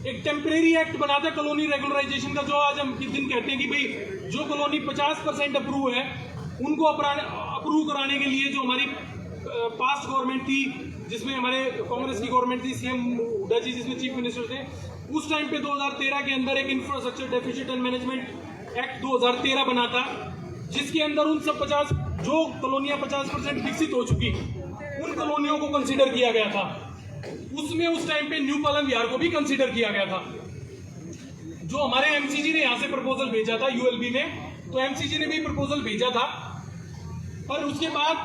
Speaker 1: एक टेम्परेरी एक्ट बना था कॉलोनी रेगुलराइजेशन का, जो आज हम किस दिन कहते हैं कि भाई जो कॉलोनी 50% अप्रूव है उनको अप्रूव कराने के लिए, जो हमारी पास्ट गवर्नमेंट थी जिसमें हमारे कांग्रेस की गवर्नमेंट थी, सीएम हुड्डा जी जिसमें चीफ मिनिस्टर थे, उस टाइम पे 2013 के अंदर एक infrastructure deficit and management act 2013 बना था, जिसके अंदर उन सब 50 जो कॉलोनियां 50% विकसित हो चुकी उन कॉलोनियों को कंसीडर किया गया था। उसमें उस टाइम पे न्यू पालम विहार को भी कंसीडर किया गया था। जो हमारे एमसीजी ने यहाँ से प्रपोजल भेजा था यूएलबी ने, तो एमसीजी ने भी प्रपोजल भेजा था, पर उसके बाद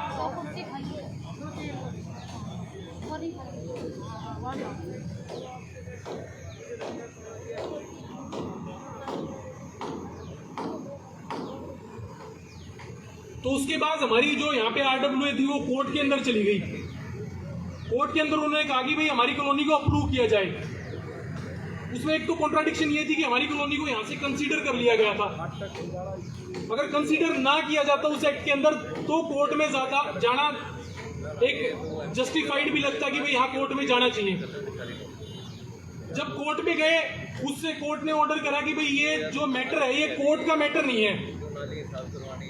Speaker 1: हमारी जो यहाँ पे RWA थी वो कोर्ट के अंदर चली गई। कोर्ट के अंदर उन्होंने कहा कि भाई हमारी कॉलोनी को अप्रूव किया जाए। उसमें एक तो कॉन्ट्राडिक्शन ये थी कि हमारी कॉलोनी को यहाँ से कंसीडर कर लिया गया था, अगर कंसीडर ना किया जाता उस एक्ट के अंदर तो कोर्ट में जाना एक जस्टिफाइड भी लगता कि भाई यहाँ कोर्ट में जाना चाहिए। जब कोर्ट में गए, उससे कोर्ट ने ऑर्डर करा कि भाई ये जो मैटर है ये कोर्ट का मैटर नहीं है,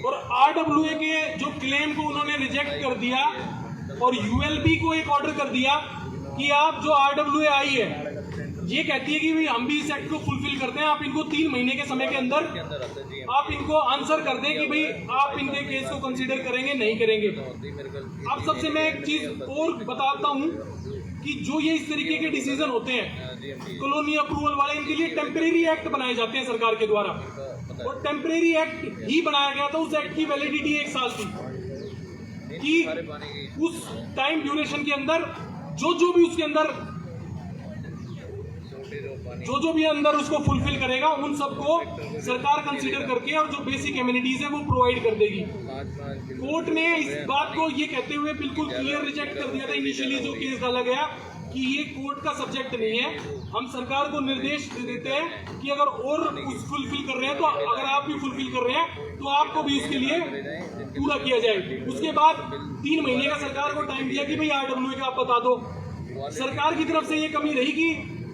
Speaker 1: और RWA के जो क्लेम को उन्होंने रिजेक्ट कर दिया, और यूएलबी को एक ऑर्डर कर दिया कि आप जो RWA आई है ये कहती है कि भाई हम भी इस एक्ट को फुलफिल करते हैं, आप इनको 3 महीने के समय के अंदर आप इनको आंसर कर दें कि भाई आप इनके केस को कंसीडर करेंगे नहीं करेंगे। अब सबसे मैं एक चीज और बताता हूं कि जो ये इस तरीके के डिसीजन होते हैं कॉलोनी अप्रूवल वाले, इनके लिए टेम्परेरी एक्ट बनाए जाते हैं सरकार के द्वारा, और टेम्परेरी एक्ट ही बनाया गया था। उस एक्ट की वैलिडिटी 1 साल थी कि उस टाइम ड्यूरेशन के अंदर जो भी उसके अंदर जो भी अंदर उसको फुलफिल करेगा उन सबको सरकार कंसीडर करके और जो बेसिक एमिनिटीज है वो प्रोवाइड कर देगी। कोर्ट ने इस बात को ये कहते हुए बिल्कुल क्लियर रिजेक्ट कर दिया था इनिशियली जो केस डाला गया कि ये कोर्ट का सब्जेक्ट नहीं है। हम सरकार को निर्देश देते हैं कि अगर और फुलफिल कर रहे हैं तो अगर आप भी फुलफिल कर रहे हैं तो आपको भी उसके लिए पूरा किया जाए। उसके बाद 3 महीने का सरकार को टाइम दिया कि भाई RWA का आप बता दो। सरकार की तरफ से ये कमी रही कि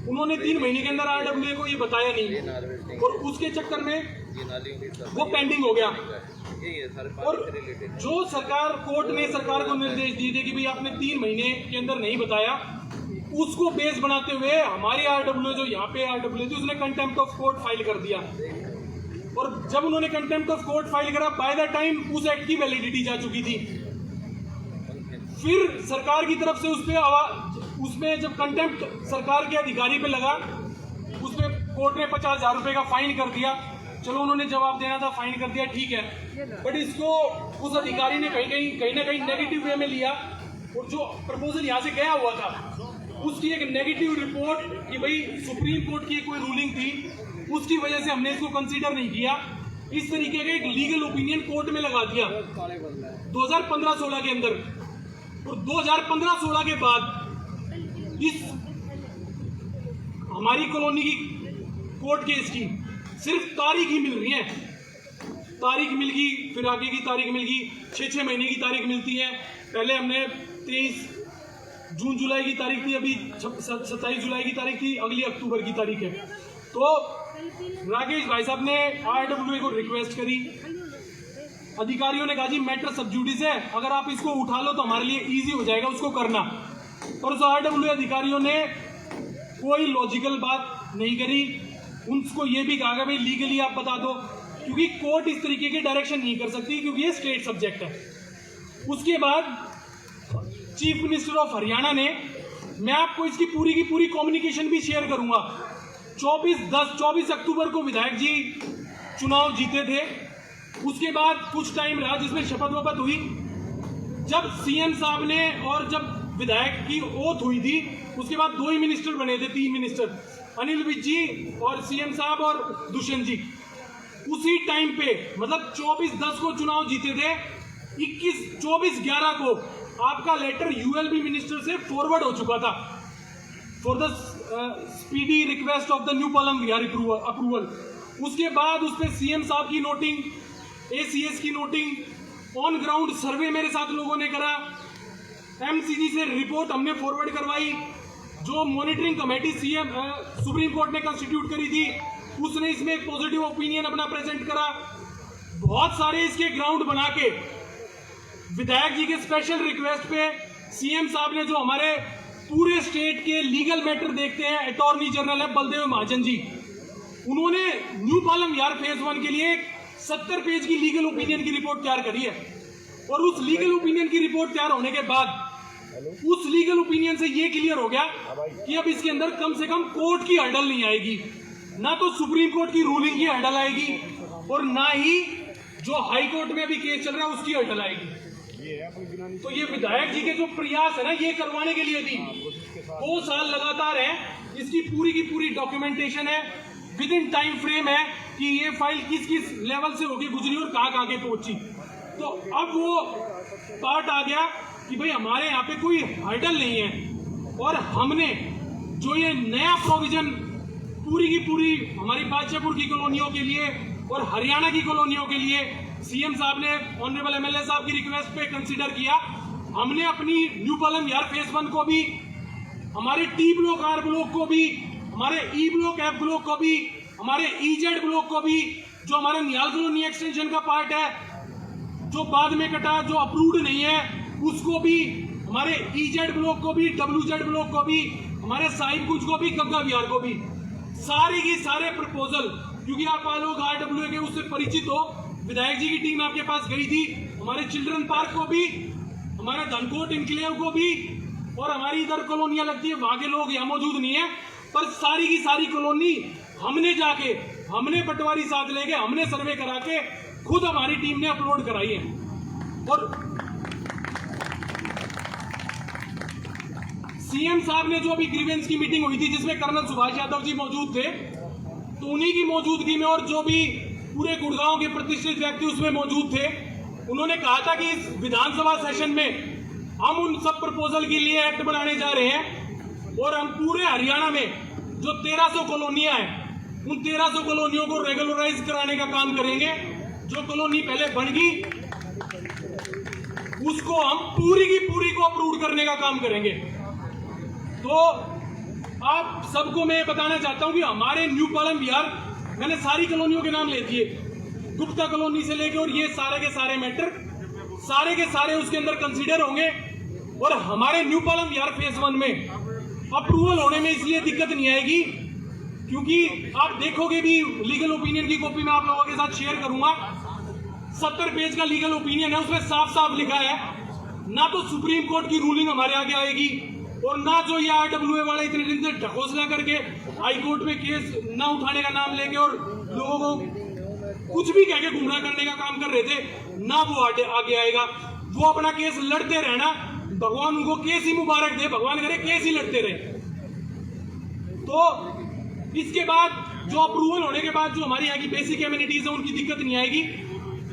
Speaker 1: उन्होंने 3 महीने के अंदर RWA को ये बताया नहीं, और उसके चक्कर में वो पेंडिंग हो गया। और जो सरकार कोर्ट ने सरकार को निर्देश दिए थे कि भाई आपने 3 महीने के अंदर नहीं बताया, उसको बेस बनाते हुए हमारी RWA जो यहाँ पे RWA थी उसने कंटेम्प्ट ऑफ कोर्ट फाइल कर दिया, और जब उन्होंने कंटेम्प्ट ऑफ कोर्ट फाइल करा बाय द टाइम उस एक्ट की वैलिडिटी जा चुकी थी। फिर सरकार की तरफ से उसमें जब कंटेम्प्ट सरकार के अधिकारी पे लगा, उसमें कोर्ट ने 50,000 रुपए का फाइन कर दिया। चलो उन्होंने जवाब देना था, फाइन कर दिया, ठीक है, बट इसको उस अधिकारी ने कहीं ना कहीं नेगेटिव वे में लिया, और जो प्रपोजल यहाँ से गया हुआ था उसकी एक नेगेटिव रिपोर्ट कि भाई सुप्रीम कोर्ट की कोई रूलिंग थी उसकी वजह से हमने इसको कंसीडर नहीं किया। इस तरीके का एक लीगल ओपिनियन कोर्ट में लगा दिया 2015-16 के अंदर, और 2015-16 के बाद इस हमारी कॉलोनी की कोर्ट केस की सिर्फ तारीख ही मिल रही है, तारीख मिल गई, फिर आगे की तारीख मिल गई, 6-6 महीने की तारीख मिलती है। पहले हमने 23 जून जुलाई की तारीख थी, अभी 27 जुलाई की तारीख थी, अगली अक्टूबर की तारीख है। तो राकेश भाई साहब ने RWA को रिक्वेस्ट करी, अधिकारियों ने कहा जी मैटर सब जुडिस है, अगर आप इसको उठा लो तो हमारे लिए इजी हो जाएगा उसको करना। पर उस RWA अधिकारियों ने कोई लॉजिकल बात नहीं करी, उनको ये भी कहा भाई लीगली आप बता दो, क्योंकि कोर्ट इस तरीके के डायरेक्शन नहीं कर सकती क्योंकि ये स्टेट सब्जेक्ट है। उसके बाद चीफ मिनिस्टर ऑफ हरियाणा ने, मैं आपको इसकी पूरी की पूरी कम्युनिकेशन भी शेयर करूंगा, 24 अक्टूबर को विधायक जी चुनाव जीते थे। उसके बाद कुछ टाइम रहा जिसमें शपथ वपथ हुई, जब सीएम साहब ने और जब विधायक की ओथ हुई थी, उसके बाद 2 ही मिनिस्टर बने थे, 3 मिनिस्टर, अनिल विज जी और सीएम साहब और दुष्यंत जी। उसी टाइम पे मतलब 24/10 को चुनाव जीते थे, 24/11 को आपका लेटर ULB मिनिस्टर से फॉरवर्ड हो चुका था for the speedy request of the new Palam Vihar approval. उसके बाद उस पर सीएम साहब की नोटिंग, ACS की नोटिंग, ऑन ग्राउंड सर्वे मेरे साथ लोगों ने करा, MCG से रिपोर्ट हमने फॉरवर्ड करवाई, जो मॉनिटरिंग कमेटी सुप्रीम कोर्ट ने कंस्टिट्यूट करी थी उसने इसमें एक पॉजिटिव ओपिनियन अपना प्रेजेंट करा। बहुत सारे इसके ग्राउंड बना के विधायक जी के स्पेशल रिक्वेस्ट पे सीएम साहब ने, जो हमारे पूरे स्टेट के लीगल मैटर देखते हैं, अटॉर्नी जनरल है बलदेव महाजन जी, उन्होंने न्यू पालम विहार फेज 1 के लिए 70 पेज की लीगल ओपिनियन की रिपोर्ट तैयार करी है। और उस लीगल ओपिनियन की रिपोर्ट तैयार होने के बाद उस लीगल ओपिनियन से ये क्लियर हो गया कि अब इसके अंदर कम से कम कोर्ट की हर्डल नहीं आएगी, ना तो सुप्रीम कोर्ट की रूलिंग की हर्डल आएगी और ना ही जो हाई कोर्ट में अभी केस चल रहा है उसकी हर्डल आएगी। तो ये विधायक जी के जो प्रयास है ना ये करवाने के लिए थी, 2 साल लगातार है, इसकी पूरी की पूरी डॉक्यूमेंटेशन है, विद इन टाइम फ्रेम है कि ये फाइल किस किस लेवल से होके गुजरी और कहाँ कहाँ के पहुंची। तो अब वो पार्ट आ गया कि भाई हमारे यहाँ पे कोई हर्डल नहीं है, और हमने जो ये नया प्रोविजन पूरी की पूरी हमारी बादशाहपुर की कॉलोनियों के लिए और हरियाणा की कॉलोनियों के लिए सीएम साहब ने ऑनरेबल MLA साहब की रिक्वेस्ट पे कंसीडर किया। हमने अपनी न्यू पालम विहार फेज 1 को भी, हमारे T ब्लॉक, R ब्लॉक को भी, हमारे E ब्लॉक, F ब्लॉक को भी, हमारे EZ ब्लॉक को भी, जो हमारे निहाल कॉलोनी एक्सटेंशन का पार्ट है जो बाद में कटा, जो अप्रूव्ड नहीं है, उसको भी, हमारे EZ ब्लॉक को भी, WZ ब्लॉक को भी, हमारे साहिबकुंज को भी, गंगा विहार को भी, सारे की सारे प्रपोजल, क्योंकि आप लोग RWA के उससे परिचित हो, विधायक जी की टीम आपके पास गई थी, हमारे चिल्ड्रन पार्क को भी, हमारे धनकोट इनक्लेव को भी, और हमारी इधर कॉलोनियां लगती है वहां के लोग यहाँ मौजूद नहीं है, पर सारी की सारी कॉलोनी हमने जाके, हमने पटवारी साथ लेके, हमने सर्वे करा के खुद हमारी टीम ने अपलोड कराई है। और सीएम साहब ने जो अभी ग्रीवेंस की मीटिंग हुई थी जिसमें कर्नल सुभाष यादव जी मौजूद थे, तो उन्हीं की मौजूदगी में और जो भी पूरे गुड़गांव के प्रतिष्ठित व्यक्ति उसमें मौजूद थे, उन्होंने कहा था कि इस विधानसभा सेशन में हम उन सब प्रपोजल के लिए एक्ट बनाने जा रहे हैं और हम पूरे हरियाणा में जो 1300 कॉलोनियां हैं उन 1300 कॉलोनियों को रेगुलराइज कराने का काम करेंगे। जो कॉलोनी पहले बन गई उसको हम पूरी की पूरी को अप्रूव करने का काम करेंगे। तो आप सबको मैं बताना चाहता हूं कि हमारे न्यू पालम विहार, मैंने सारी कॉलोनियों के नाम ले दिए, गुप्ता कॉलोनी से लेके, और ये सारे के सारे मैटर सारे के सारे उसके अंदर कंसीडर होंगे। और हमारे न्यू पालम विहार फेज 1 में अप्रूवल होने में इसलिए दिक्कत नहीं आएगी क्योंकि आप देखोगे भी, लीगल ओपिनियन की कॉपी मैं आप लोगों के साथ शेयर करूंगा, 70 पेज का लीगल ओपिनियन है, उसमें साफ साफ लिखा है ना तो सुप्रीम कोर्ट की रूलिंग हमारे आगे आएगी और ना जो ये RWA वाले इतने दिन से ढकोसला करके हाई कोर्ट में केस ना उठाने का नाम लेके और लोगों को कुछ भी कह के गुमराह करने का काम कर रहे थे, ना वो आगे आएगा। वो अपना केस लड़ते रहना, भगवान उनको केस ही मुबारक दे, भगवान करे केस ही लड़ते रहे। तो इसके बाद जो अप्रूवल होने के बाद जो हमारी यहाँ की बेसिक एमिनिटीज है उनकी दिक्कत नहीं आएगी।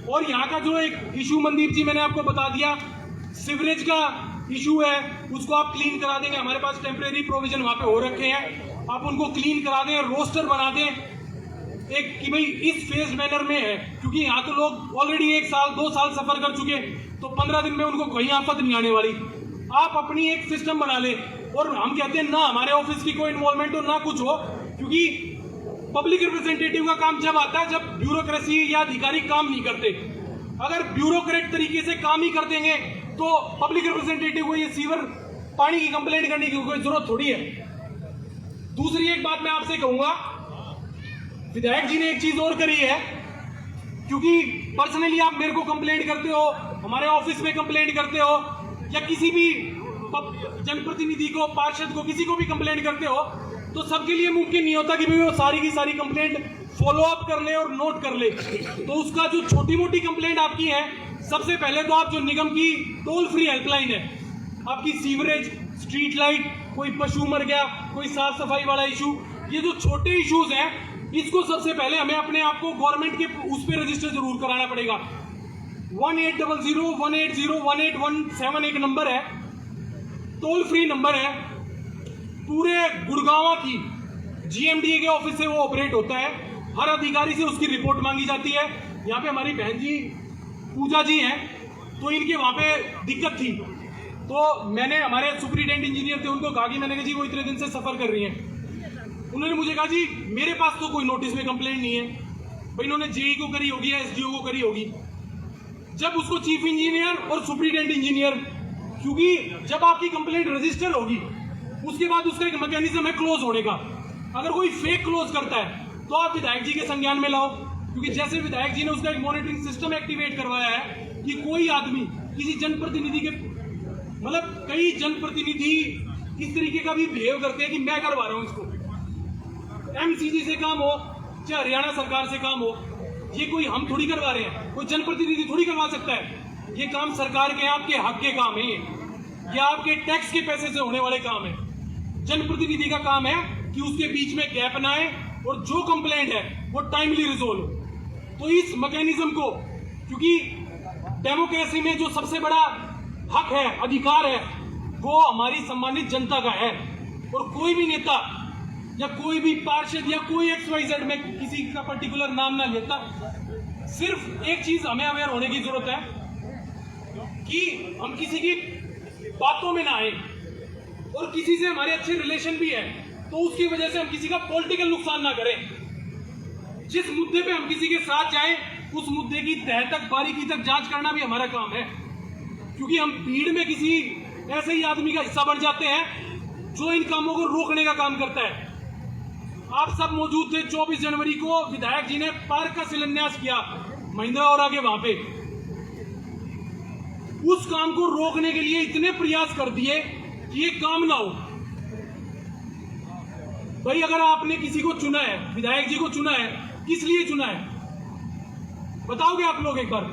Speaker 1: और यहाँ का जो एक इशू मनदीप जी मैंने आपको बता दिया, सिवरेज का इशू है, उसको आप क्लीन करा देंगे। हमारे पास टेम्परेरी प्रोविजन वहाँ पे हो रखे हैं, आप उनको क्लीन करा दें, रोस्टर बना दें एक कि भाई इस फेज मैनर में है, क्योंकि यहाँ तो लोग ऑलरेडी 1 साल 2 साल सफर कर चुके, तो 15 दिन में उनको कोई आफत नहीं आने वाली। आप अपनी एक सिस्टम बना ले। और हम कहते हैं ना हमारे ऑफिस की कोई इन्वॉल्वमेंट हो ना कुछ हो, क्योंकि पब्लिक रिप्रेजेंटेटिव का काम जब आता है जब ब्यूरोक्रेसी या अधिकारी काम नहीं करते। अगर ब्यूरोक्रेट तरीके से काम ही कर देंगे तो पब्लिक रिप्रेजेंटेटिव को ये सीवर पानी की कंप्लेंट करने की कोई जरूरत थोड़ी है। दूसरी एक बात मैं आपसे कहूंगा, विधायक जी ने एक चीज और करी है, क्योंकि पर्सनली आप मेरे को कंप्लेंट करते हो, हमारे ऑफिस में कंप्लेंट करते हो, या किसी भी जनप्रतिनिधि को, पार्षद को, किसी को भी कंप्लेंट करते हो, तो सबके लिए मुमकिन नहीं होता कि भाई वो सारी की सारी कंप्लेंट फॉलो अप कर ले और नोट कर ले। तो उसका जो छोटी मोटी कंप्लेंट आपकी है, सबसे पहले तो आप जो निगम की टोल फ्री हेल्पलाइन है, आपकी सीवरेज, स्ट्रीट लाइट, कोई पशु मर गया, कोई साफ सफाई वाला इशू, ये जो छोटे इश्यूज हैं, इसको सबसे पहले हमें अपने आप को गवर्नमेंट के उस पर रजिस्टर जरूर कराना पड़ेगा। 1800180181 एक नंबर है, टोल फ्री नंबर है, पूरे गुड़गांव की जीएमडीए के ऑफिस से वो ऑपरेट होता है। हर अधिकारी से उसकी रिपोर्ट मांगी जाती है। यहाँ पे हमारी बहन जी पूजा जी हैं, तो इनके वहाँ पे दिक्कत थी, तो मैंने हमारे सुपरिटेंडेंट इंजीनियर थे, उनको कहा कि मैंने कहा जी वो इतने दिन से सफर कर रही हैं। उन्होंने मुझे कहा जी मेरे पास तो कोई नोटिस में कंप्लेंट नहीं है, भाई इन्होंने जेई को करी होगी या एसडीओ को करी होगी। जब उसको चीफ इंजीनियर और सुपरिटेंडेंट इंजीनियर, क्योंकि जब आपकी कंप्लेंट रजिस्टर होगी उसके बाद उसका एक मैकेनिज्म है क्लोज होने का। अगर कोई फेक क्लोज करता है तो आप विधायक जी के संज्ञान में लाओ, क्योंकि जैसे विधायक जी ने उसका एक मॉनिटरिंग सिस्टम एक्टिवेट करवाया है कि कोई आदमी किसी जनप्रतिनिधि के, मतलब कई जनप्रतिनिधि इस तरीके का भी बिहेव करते हैं कि मैं करवा रहा हूं इसको। एमसीजी से काम हो चाहे हरियाणा सरकार से काम हो, ये कोई हम थोड़ी करवा रहे हैं, कोई जनप्रतिनिधि थोड़ी करवा सकता है। ये काम सरकार के, आपके हक के काम है, ये आपके टैक्स के पैसे से होने वाले काम है। जनप्रतिनिधि का काम है कि उसके बीच में गैप ना आए और जो कंप्लेंट है वो टाइमली रिजोल्व हो। तो इस मैकेनिज्म को, क्योंकि डेमोक्रेसी में जो सबसे बड़ा हक है, अधिकार है, वो हमारी सम्मानित जनता का है। और कोई भी नेता या कोई भी पार्षद या कोई XYZ में किसी का पर्टिकुलर नाम ना लेता, सिर्फ एक चीज हमें अवेयर होने की जरूरत है कि हम किसी की बातों में ना आए, और किसी से हमारे अच्छे रिलेशन भी है तो उसकी वजह से हम किसी का पॉलिटिकल नुकसान ना करें। जिस मुद्दे पे हम किसी के साथ जाएं, उस मुद्दे की तह तक, बारीकी तक जांच करना भी हमारा काम है, क्योंकि हम भीड़ में किसी ऐसे ही आदमी का हिस्सा बन जाते हैं जो इन कामों को रोकने का काम करता है। आप सब मौजूद थे 24 जनवरी को, विधायक जी ने पार्क का शिलान्यास किया महिंद्रा और आगे वहां पे। उस काम को रोकने के लिए इतने प्रयास कर दिए कि ये काम ना हो। भाई अगर आपने किसी को चुना है, विधायक जी को चुना है, किस लिए चुना है बताओगे आप लोग एक बार?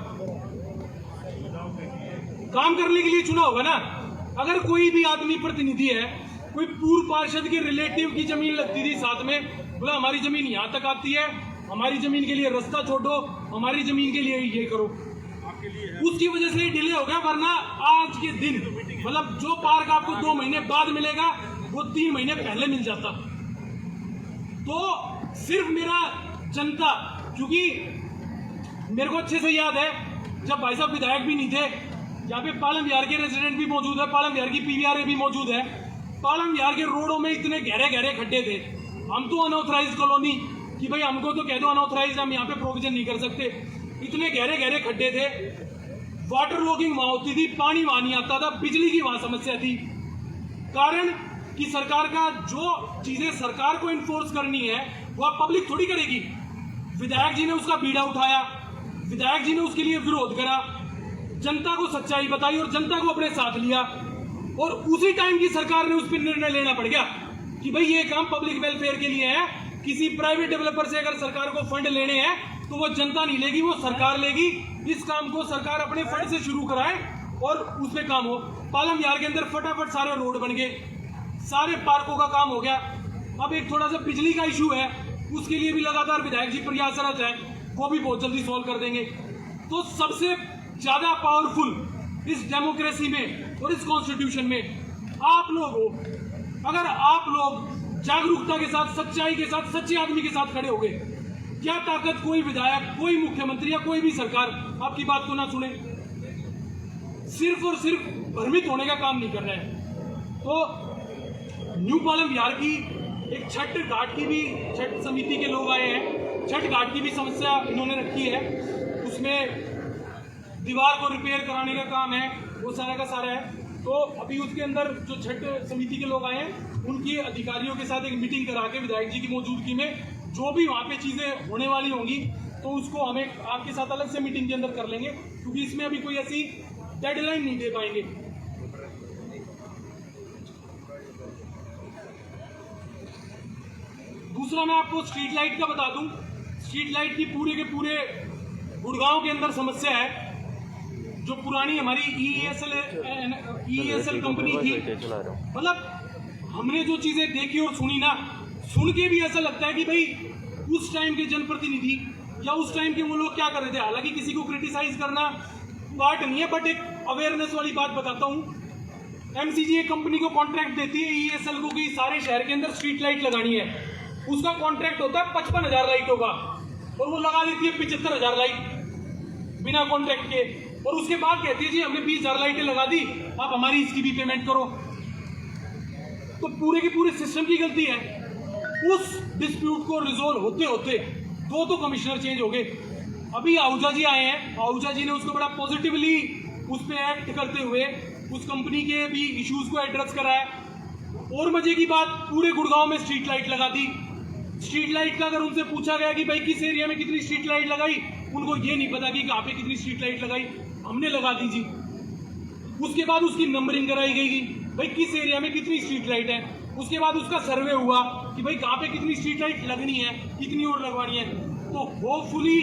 Speaker 1: काम करने के लिए चुना होगा ना। अगर कोई भी आदमी प्रतिनिधि है, कोई पूर्व पार्षद के रिलेटिव की जमीन लगती थी साथ में, बोला हमारी जमीन यहां तक आती है, हमारी जमीन के लिए रास्ता छोड़ो, हमारी जमीन के लिए ये करो, उसकी वजह से डिले हो गया। वरना आज के दिन मतलब जो पार्क आपको 2 महीने बाद मिलेगा वो 3 महीने पहले मिल जाता। तो सिर्फ मेरा जनता, क्योंकि मेरे को अच्छे से याद है जब भाई साहब विधायक भी नहीं थे, यहाँ पे पालम विहार के रेजिडेंट भी मौजूद है, पालम विहार की पीवीआर भी मौजूद है। पालम विहार के रोडों में इतने गहरे गहरे खड्डे थे। हम तो अनऑथराइज कॉलोनी कि भाई हमको तो कह दो अनऑथराइज, हम यहाँ पे प्रोविजन नहीं कर सकते। इतने गहरे गहरे खड्डे थे, वाटर लॉगिंग वहां होती थी, पानी वहां नहीं आता था, बिजली की वहां समस्या थी। कारण कि सरकार का जो चीजें सरकार को इन्फोर्स करनी है वो आप पब्लिक थोड़ी करेगी। विधायक जी ने उसका बीड़ा उठाया, विधायक जी ने उसके लिए विरोध करा, जनता को सच्चाई बताई और जनता को अपने साथ लिया, और उसी टाइम की सरकार ने उस पर निर्णय लेना पड़ गया कि भाई ये काम पब्लिक वेलफेयर के लिए है। किसी प्राइवेट डेवलपर से अगर सरकार को फंड लेने हैं तो वो जनता नहीं लेगी, वो सरकार लेगी। इस काम को सरकार अपने फंड से शुरू कराए और उस पर काम हो। पालम विहार के अंदर फटाफट सारे रोड बन गए, सारे पार्कों का काम हो गया। अब एक थोड़ा सा बिजली का इशू है, उसके लिए भी लगातार विधायक जी प्रयासरत हैं, वो भी बहुत जल्दी सॉल्व कर देंगे। तो सबसे ज़्यादा पावरफुल इस डेमोक्रेसी में और इस कॉन्स्टिट्यूशन में आप लोग हो। अगर आप लोग जागरूकता के साथ, सच्चाई के साथ, सच्चे आदमी के साथ खड़े हो गए, क्या ताकत कोई विधायक, कोई मुख्यमंत्री या कोई भी सरकार आपकी बात को ना सुने। सिर्फ और सिर्फ भ्रमित होने का काम नहीं कर रहा है। तो न्यू पालम विहार की एक छठ घाट की भी, छठ समिति के लोग आए हैं, छठ घाट की भी समस्या इन्होंने रखी है। उसमें दीवार को रिपेयर कराने का काम है, वो सारा का सारा है। तो अभी उसके अंदर जो छठ समिति के लोग आए हैं, उनकी अधिकारियों के साथ एक मीटिंग करा के विधायक जी की मौजूदगी में जो भी वहाँ पे चीज़ें होने वाली होंगी तो उसको हमें आपके साथ अलग से मीटिंग के अंदर कर लेंगे, क्योंकि इसमें अभी कोई ऐसी डेडलाइन नहीं दे पाएंगे। दूसरा मैं आपको स्ट्रीट लाइट का बता दूं। स्ट्रीट लाइट की पूरे के पूरे गुड़गांव के अंदर समस्या है। जो पुरानी हमारी ईएसएल कंपनी थी, मतलब हमने जो चीजें देखी और सुनी ना, सुन के भी ऐसा लगता है कि भाई उस टाइम के जनप्रतिनिधि या उस टाइम के वो लोग क्या कर रहे थे। हालांकि किसी को क्रिटिसाइज करना पार्ट नहीं है, बट एक अवेयरनेस वाली बात बताता हूँ। एमसीजी एक कंपनी को कॉन्ट्रैक्ट देती है ईएसएल को कि सारे शहर के अंदर स्ट्रीट लाइट लगानी है। उसका कॉन्ट्रैक्ट होता है 55,000 लाइटों का, और वो लगा देती है 75,000 लाइट बिना कॉन्ट्रैक्ट के। और उसके बाद कहती है जी हमने 20,000 लाइटें लगा दी, आप हमारी इसकी भी पेमेंट करो। तो पूरे के पूरे सिस्टम की गलती है। उस डिस्प्यूट को रिजोल्व होते होते दो कमिश्नर चेंज हो गए। अभी आहूजा जी आए हैं, आहूजा जी ने उसको बड़ा पॉजिटिवली उस पर एक्ट करते हुए उस कंपनी के भी इश्यूज को एड्रेस करा है। और मजे की बात, पूरे गुड़गांव में स्ट्रीट लाइट लगा दी। स्ट्रीट लाइट का अगर उनसे पूछा गया कि भाई किस एरिया में कितनी स्ट्रीट लाइट लगाई, उनको ये नहीं पता कि कहाँ पे कितनी स्ट्रीट लाइट लगाई, हमने लगा दी जी। उसके बाद उसकी नंबरिंग कराई गई भाई किस एरिया में कितनी स्ट्रीट लाइट है। उसके बाद उसका सर्वे हुआ कि भाई कहाँ पे कितनी स्ट्रीट लाइट लगनी है, कितनी और लगवानी है। तो होपफुली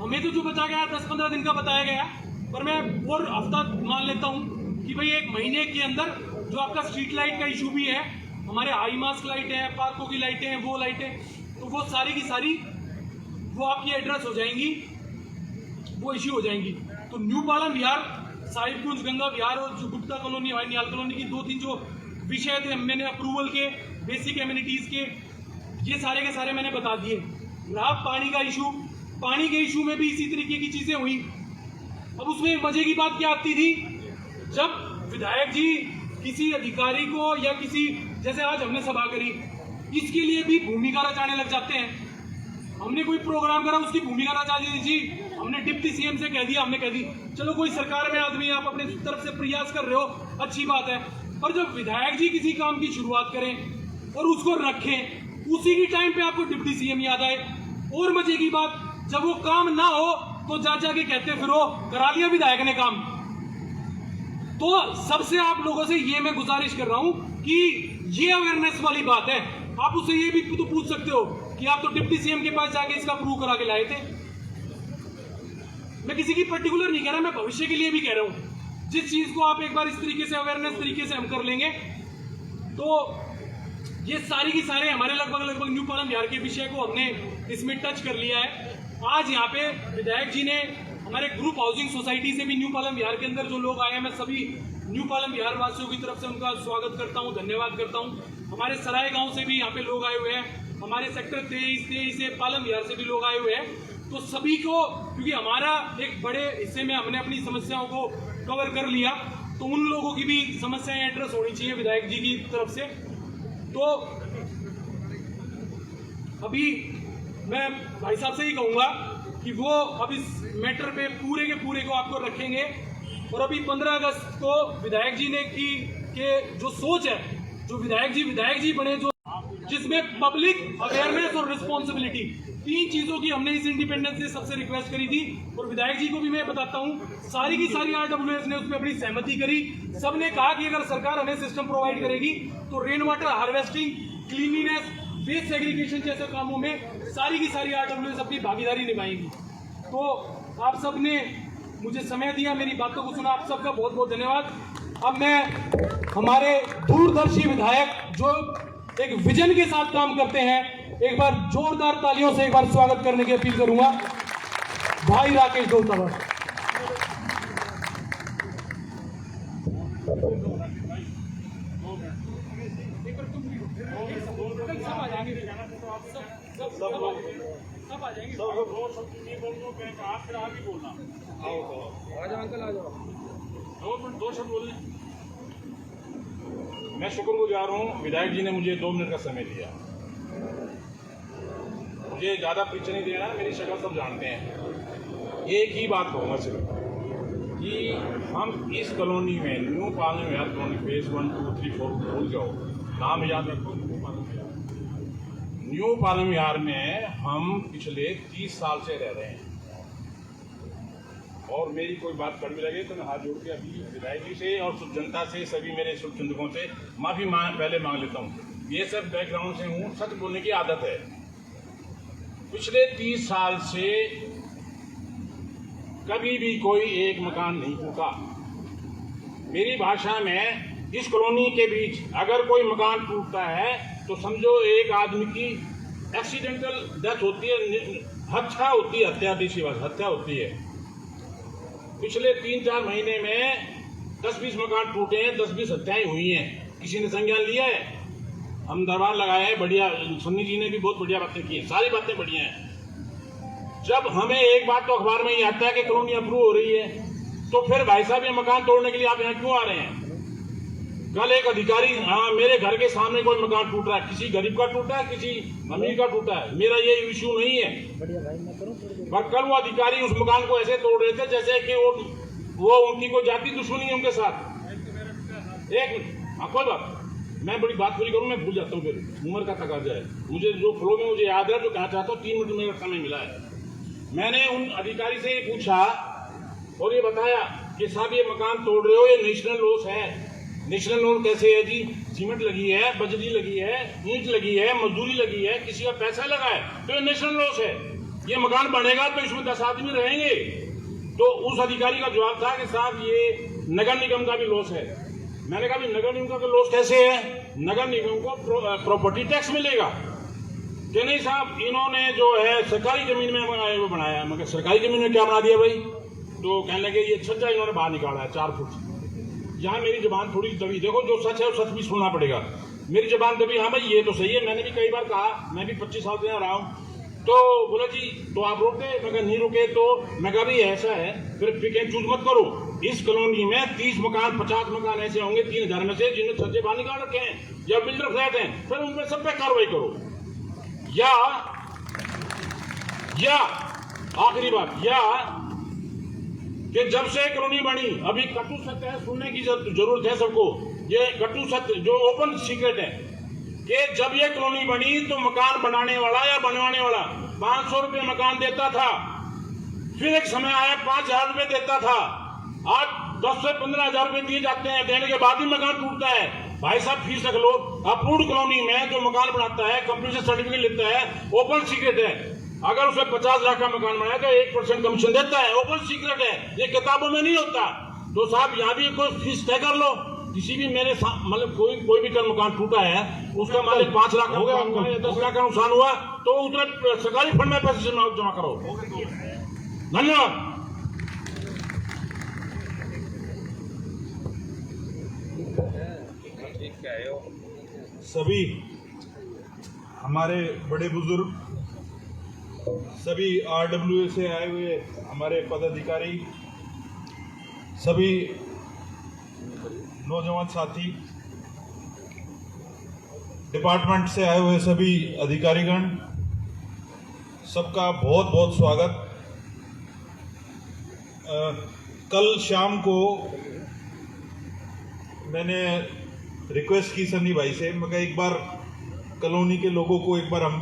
Speaker 1: हमें तो जो बचा गया 10-15 दिन का बताया गया, पर मैं और हफ्ता मान लेता हूँ कि भाई 1 महीने के अंदर जो आपका स्ट्रीट लाइट का इशू भी है, हमारे हाई मास्क लाइटें हैं, पार्कों की लाइटें हैं, वो लाइटें, तो वो सारी की सारी वो आपकी एड्रेस हो जाएंगी, वो इश्यू हो जाएंगी। तो न्यू पालम विहार, साहिबकुंज, गंगा विहार और जो गुप्ता कॉलोनी, हमारी निहाल कॉलोनी की 2-3 जो विषय थे मैंने अप्रूवल के, बेसिक एमिनिटीज़ के, ये सारे के सारे मैंने बता दिए। रहा पानी का इशू, पानी के इशू में भी इसी तरीके की चीज़ें हुई। अब उसमें मजे की बात क्या आती थी, जब विधायक जी किसी अधिकारी को या किसी, जैसे आज हमने सभा करी, इसके लिए भी भूमिका रचाने लग जाते हैं। हमने कोई प्रोग्राम करा, उसकी भूमिका रचा दी जी, हमने डिप्टी सीएम से कह दिया, हमने कह दी चलो कोई सरकार में आदमी, आप अपने तरफ से प्रयास कर रहे हो, अच्छी बात है। पर जब विधायक जी किसी काम की शुरुआत करें और उसको रखें, उसी की टाइम पे आपको डिप्टी सीएम याद आए। और मजे की बात, जब वो काम ना हो तो जा के कहते फिरो करा लिया विधायक ने काम। तो सबसे आप लोगों से ये मैं गुजारिश कर रहा हूं कि ये अवेयरनेस वाली बात है। आप उससे ये भी तो पूछ सकते हो कि आप तो डिप्टी सीएम के पास जाके इसका प्रूव करा के लाए थे। मैं किसी की पर्टिकुलर नहीं कह रहा, मैं भविष्य के लिए भी कह रहा हूं। जिस चीज को आप एक बार इस तरीके से अवेयरनेस तरीके से हम कर लेंगे, तो ये सारी की सारे हमारे लगभग न्यू पालम विहार के विषय को हमने इसमें टच कर लिया है। आज यहाँ पे विधायक जी ने हमारे ग्रुप हाउसिंग सोसाइटी से भी न्यू पालम विहार के अंदर जो लोग आए हैं, मैं सभी न्यू पालम विहार वासियों की तरफ से उनका स्वागत करता हूँ, धन्यवाद करता हूँ। हमारे सराय गांव से भी यहाँ पे लोग आए हुए हैं, हमारे सेक्टर 23 से पालम विहार से भी लोग आए हुए हैं। तो सभी को, क्योंकि हमारा एक बड़े हिस्से में हमने अपनी समस्याओं को कवर कर लिया, तो उन लोगों की भी समस्याएं एड्रेस होनी चाहिए विधायक जी की तरफ से। तो अभी मैं भाई साहब से ही कहूँगा कि वो अब इस मैटर पे पूरे के पूरे को आपको रखेंगे। और अभी 15 अगस्त को विधायक जी ने की के जो सोच है, जो विधायक जी बने, जो जिसमें पब्लिक अवेयरनेस और रिस्पॉन्सिबिलिटी, 3 चीजों की हमने इस इंडिपेंडेंस से सबसे रिक्वेस्ट करी थी। और विधायक जी को भी मैं बताता हूँ, सारी की सारी RWS ने उसमें अपनी सहमति करी। सबने कहा कि अगर सरकार हमें सिस्टम प्रोवाइड करेगी तो rain water harvesting, cleanliness, waste segregation जैसे कामों में सारी की सारी RWS अपनी भागीदारी निभाएगी। तो आप सब ने मुझे समय दिया, मेरी बातों को सुना, आप सबका बहुत बहुत धन्यवाद। अब मैं हमारे दूरदर्शी विधायक जो एक विजन के साथ काम करते हैं, एक बार जोरदार तालियों से एक बार स्वागत करने की अपील करूंगा भाई राकेश दौलताबाद।
Speaker 5: मैं शुक्रगुजार हूँ विधायक जी ने मुझे 2 मिनट का समय दिया। मुझे ज़्यादा परिचय नहीं देना, मेरी शक्ल सब जानते हैं। एक ही बात कहूँगा सिर्फ कि हम इस कॉलोनी में न्यू पार्लियामेंट विहार कॉलोनी फेज 1, 2, 3, 4 भूल जाओ, नाम याद रखो, न्यू पार्लियामेंट विहार में हम पिछले 30 साल से रह रहे हैं। और मेरी कोई बात कड़वी लगे तो मैं हाथ जोड़ के अभी विधायक जी से और जनता से, सभी मेरे शुभचिंतकों से माफ़ी पहले मांग लेता हूँ। ये सब बैकग्राउंड से हूँ, सच बोलने की आदत है। पिछले 30 साल से कभी भी कोई एक मकान नहीं टूटा। मेरी भाषा में इस कॉलोनी के बीच अगर कोई मकान टूटता है तो समझो एक आदमी की एक्सीडेंटल डेथ होती है, हत्या होती है, हत्या होती है। पिछले 3-4 महीने में 10-20 मकान टूटे हैं, 10-20 हत्याएं हुई हैं। किसी ने संज्ञान लिया है? हम दरबार लगाए हैं, बढ़िया। सन्नी जी ने भी बहुत बढ़िया बातें की हैं, सारी बातें बढ़िया हैं। जब हमें एक बात तो अखबार में ये आता है कि कॉलोनी अप्रूव हो रही है, तो फिर भाई साहब ये मकान तोड़ने के लिए आप यहाँ क्यों आ रहे हैं? कल एक अधिकारी, हाँ मेरे घर के सामने कोई मकान टूट रहा है, किसी गरीब का टूटा है, किसी अमीर का टूटा है, मेरा ये इश्यू नहीं है। पर कल वो अधिकारी उस मकान को ऐसे तोड़ रहे थे जैसे कि वो उनकी कोई जाति दुश्मनी है उनके साथ। हाँ कोई बात, मैं बड़ी बात पूरी करूँ, मैं भूल जाता हूँ, फिर उम्र का तकाजा है। मुझे जो फ्लो में मुझे याद है, जो कहना चाहता हूँ, 3 मिनट मेरा समय मिला है। मैंने उन अधिकारी से ये पूछा और ये बताया कि साहब ये मकान तोड़ रहे हो, ये नेशनल लॉस है। नेशनल लॉस कैसे है जी? सीमेंट लगी है, बजरी लगी है, ईंट लगी है, मजदूरी लगी है, किसी का पैसा लगा है, तो ये नेशनल लॉस है। ये मकान बनेगा तो इसमें 10 आदमी रहेंगे। तो उस अधिकारी का जवाब था कि साहब ये नगर निगम का भी लॉस है। मैंने कहा नगर निगम का लॉस कैसे है? नगर निगम को प्रॉपर्टी टैक्स मिलेगा। कि नहीं साहब, इन्होंने जो है सरकारी जमीन में वो बनाया है। मगर सरकारी जमीन में क्या बना दिया भाई? तो कहने लगे ये छज्जा इन्होंने बाहर निकाला है 4 फुट। यहाँ मेरी जबान थोड़ी दबी, देखो जो सच है वो सच भी सुनना पड़ेगा। मेरी जबान दबी, हाँ भाई ये तो सही है, मैंने भी कई बार कहा, मैं भी 25 साल से यहाँ रहा हूँ। तो बोला जी तो आप रोके? मगर नहीं रुके। तो मैं कहा भाई ऐसा है, फिर पिक एंड चूज मत करो। इस कॉलोनी में 30 मकान 50 मकान ऐसे होंगे 3000 में से जिन्हें छज्जे बाहर निकाल रखे हैं या बिल्डर फ्लैट हैं, फिर उनमें सब पे कार्रवाई करो। या आखिरी बात, या कि जब से कॉलोनी बनी, अभी कटु सत्य है, सुनने की जरूरत है सबको। ये कटु सत्य जो ओपन सीक्रेट है कि जब ये कॉलोनी बनी तो मकान बनाने वाला या बनवाने वाला 500 रुपये मकान देता था, फिर एक समय आया 5000 रुपये देता था, आज 10 से 15,000 रुपये दिए जाते हैं। देने के बाद भी मकान टूटता है। भाई साहब फीस रख लो। अप्रूव्ड कॉलोनी में जो मकान बनाता है, कंप्लीशन सर्टिफिकेट लेता है, ओपन सीक्रेट है। अगर उसमें 50 लाख का मकान बनाया तो 1% कमीशन देता है, ओपन सीक्रेट है, ये किताबों में नहीं होता। तो साहब यहाँ भी कोई फीस तय कर लो। किसी भी मेरे मतलब कोई भी कल मकान टूटा है, उसका मालिक 5 लाख हो गया, 10 लाख का नुकसान हुआ, तो उतने सरकारी फंड में पैसे जमा करो। धन्यवाद।
Speaker 6: सभी हमारे बड़े बुजुर्ग, सभी RWA से आए हुए हमारे पदाधिकारी, सभी नौजवान साथी, डिपार्टमेंट से आए हुए सभी अधिकारीगण, सबका बहुत बहुत स्वागत। कल शाम को मैंने रिक्वेस्ट की सन्नी भाई से, मगर एक बार कॉलोनी के लोगों को एक बार हम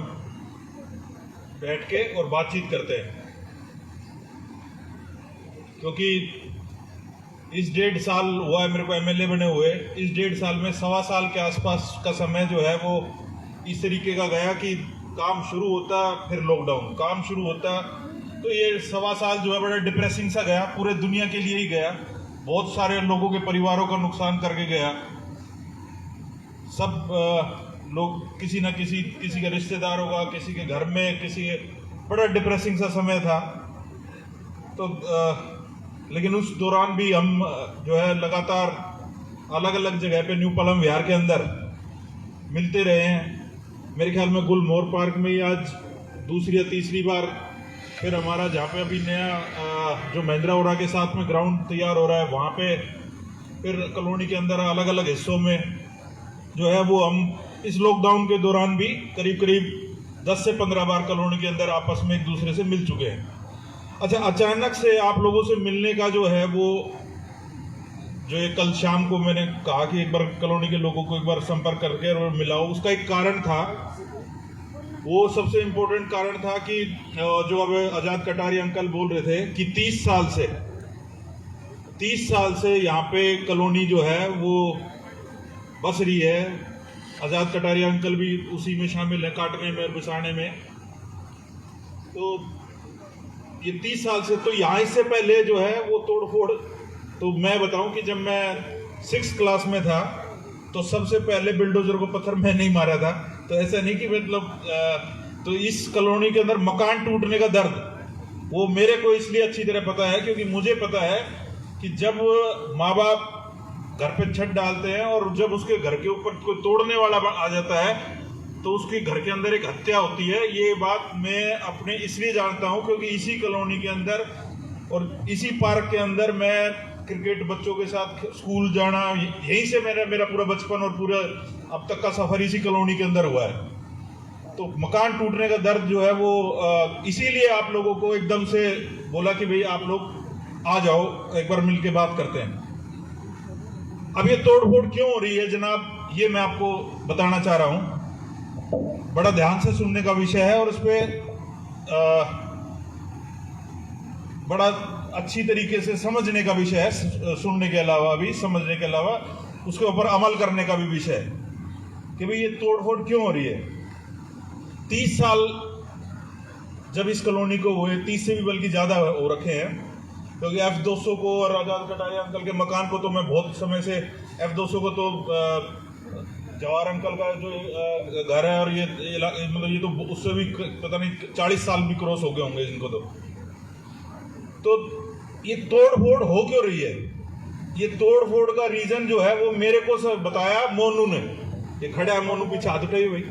Speaker 6: बैठ के और बातचीत करते हैं, क्योंकि इस 1.5 साल हुआ है मेरे को MLA बने हुए। इस 1.5 साल में 1.25 साल के आसपास का समय जो है वो इस तरीके का गया कि काम शुरू होता फिर लॉकडाउन, काम शुरू होता, तो ये 1.25 साल जो है बड़ा डिप्रेसिंग सा गया, पूरे दुनिया के लिए ही गया, बहुत सारे लोगों के परिवारों का नुकसान करके गया। सब लोग किसी ना किसी का रिश्तेदार होगा, किसी के घर में, किसी के बड़ा डिप्रेसिंग सा समय था। तो लेकिन उस दौरान भी हम जो है लगातार अलग अलग जगह पे न्यू पालम विहार के अंदर मिलते रहे हैं। मेरे ख्याल में गुलमोहर पार्क में ही आज दूसरी या तीसरी बार फिर हमारा, जहाँ पे अभी नया जो महिंद्रा ओरा के साथ में ग्राउंड तैयार हो रहा है, वहाँ पे फिर कॉलोनी के अंदर अलग अलग हिस्सों में जो है वो हम इस लॉकडाउन के दौरान भी करीब करीब 10 से 15 बार कॉलोनी के अंदर आपस में एक दूसरे से मिल चुके हैं। अच्छा, अचानक से आप लोगों से मिलने का जो है वो जो ये कल शाम को मैंने कहा कि एक बार कॉलोनी के लोगों को एक बार संपर्क करके और मिलाओ, उसका एक कारण था। वो सबसे इम्पोर्टेंट कारण था कि जो अब आजाद कटारिया अंकल बोल रहे थे कि 30 साल से यहाँ पे कॉलोनी जो है वो बस रही है। आजाद कटारिया अंकल भी उसी में शामिल है, काटने में, बिछाने में। तो ये 30 साल से, तो यहाँ इससे पहले जो है वो तोड़ फोड़, तो मैं बताऊं कि जब मैं 6th क्लास में था तो सबसे पहले बिल्डोजर को पत्थर मैं नहीं मारा था। तो ऐसा नहीं कि मतलब तो इस कॉलोनी के अंदर मकान टूटने का दर्द वो मेरे को इसलिए अच्छी तरह पता है क्योंकि मुझे पता है कि जब माँ बाप घर पे छत डालते हैं और जब उसके घर के ऊपर कोई तोड़ने वाला आ जाता है तो उसके घर के अंदर एक हत्या होती है। ये बात मैं अपने इसलिए जानता हूँ क्योंकि इसी कॉलोनी के अंदर और इसी पार्क के अंदर मैं क्रिकेट बच्चों के साथ स्कूल जाना, यहीं से मेरा पूरा बचपन और पूरा अब तक का सफर इसी कॉलोनी के अंदर हुआ है। तो मकान टूटने का दर्द जो है वो इसीलिए आप लोगों को एकदम से बोला कि भाई आप लोग आ जाओ, एक बार मिलके बात करते हैं। अब ये तोड़फोड़ क्यों हो रही है जनाब, ये मैं आपको बताना चाह रहा हूं। बड़ा ध्यान से सुनने का विषय है और इस पे बड़ा अच्छी तरीके से समझने का विषय है। सुनने के अलावा भी, समझने के अलावा उसके ऊपर अमल करने का भी विषय है कि भाई ये तोड़फोड़ क्यों हो रही है। 30 साल जब इस कॉलोनी को हुए, 30 से भी बल्कि ज्यादा हो रखे हैं, क्योंकि F200 को और आजाद कटारिया अंकल के मकान को तो मैं बहुत समय से, F200 को तो जवाहर अंकल का जो घर है और ये मतलब ये तो उससे भी पता नहीं 40 साल भी क्रॉस हो गए होंगे इनको। तो ये तोड़-फोड़ हो क्यों रही है? ये तोड़-फोड़ का रीजन जो है वो मेरे को बताया मोनू ने। ये खड़ा है मोनू पीछे हाथ उठाई हुई।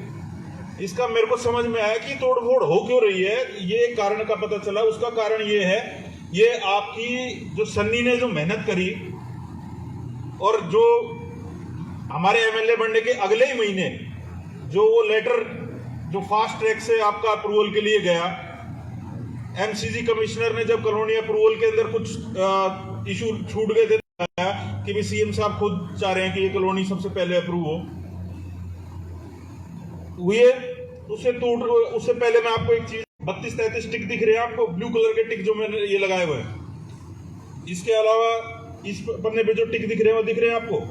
Speaker 6: इसका मेरे को समझ में आया कि तोड़-फोड़ हो क्यों रही है। ये कारण का पता चला। उसका कारण ये है, ये आपकी जो सन्नी ने जो मेहनत करी और जो हमारे एमएलए बनने के अगले ही महीने जो वो लेटर जो फास्ट ट्रैक से आपका अप्रूवल के लिए गया, एमसीजी कमिश्नर ने जब कॉलोनी अप्रूवल के अंदर कुछ इशू छूट गए थे कि भी सीएम साहब खुद चाह रहे हैं कि ये कॉलोनी सबसे पहले अप्रूव हो, हुए उससे पहले मैं आपको एक चीज 32-33 टिक दिख रहे हैं आपको, ब्लू कलर के टिक जो मैंने ये लगाए हुए हैं। इसके अलावा इस पन्ने पे जो टिक दिख रहे हैं वो दिख रहे हैं आपको,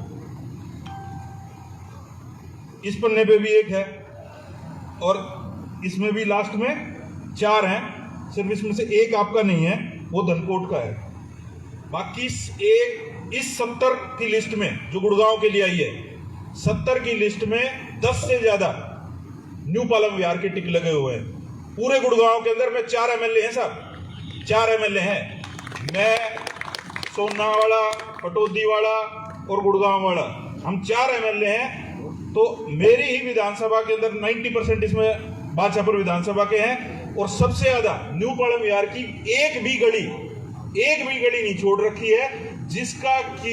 Speaker 6: इस पन्ने पे भी एक है और इसमें भी लास्ट में 4 हैं। सिर्फ इसमें से एक आपका नहीं है, वो धनकोट का है। बाकी इस 70 की लिस्ट में जो गुड़गांव के लिए आई है, 70 की लिस्ट में 10 से ज्यादा न्यू पालम विहार के टिक लगे हुए हैं। पूरे गुड़गांव के अंदर में 4 एमएलए हैं साहब, 4 एमएलए हैं। मैं, सोनावाला, पटौदी वाला और गुड़गांव वाला, हम 4 एमएलए हैं। तो मेरी ही विधानसभा के अंदर 90% इसमें बादशाहपुर विधानसभा के हैं और सबसे ज्यादा न्यू पालम विहार की एक भी गली नहीं छोड़ रखी है, जिसका कि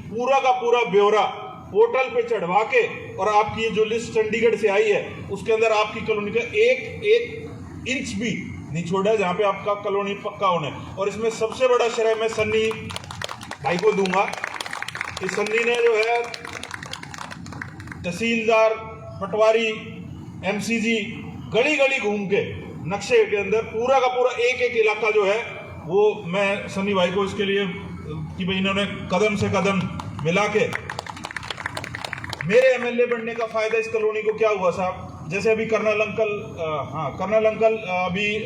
Speaker 6: पूरा का पूरा ब्यौरा पोर्टल पे चढ़वा के और आपकी जो लिस्ट चंडीगढ़ से आई है उसके अंदर आपकी कॉलोनी का एक इंच भी नहीं छोड़ा जहां पे आपका कॉलोनी पक्का होने। और इसमें सबसे बड़ा श्रेय मैं सन्नी भाई को दूंगा कि सन्नी ने जो है तहसीलदार, पटवारी, एमसीजी गली गली घूम के नक्शे के अंदर पूरा का पूरा एक इलाका जो है वो मैं सन्नी भाई को इसके लिए कि भाई इन्होंने कदम से कदम मिला के। मेरे एमएलए बनने का फायदा इस कॉलोनी को क्या हुआ साहब, जैसे अभी कर्नल अंकल अभी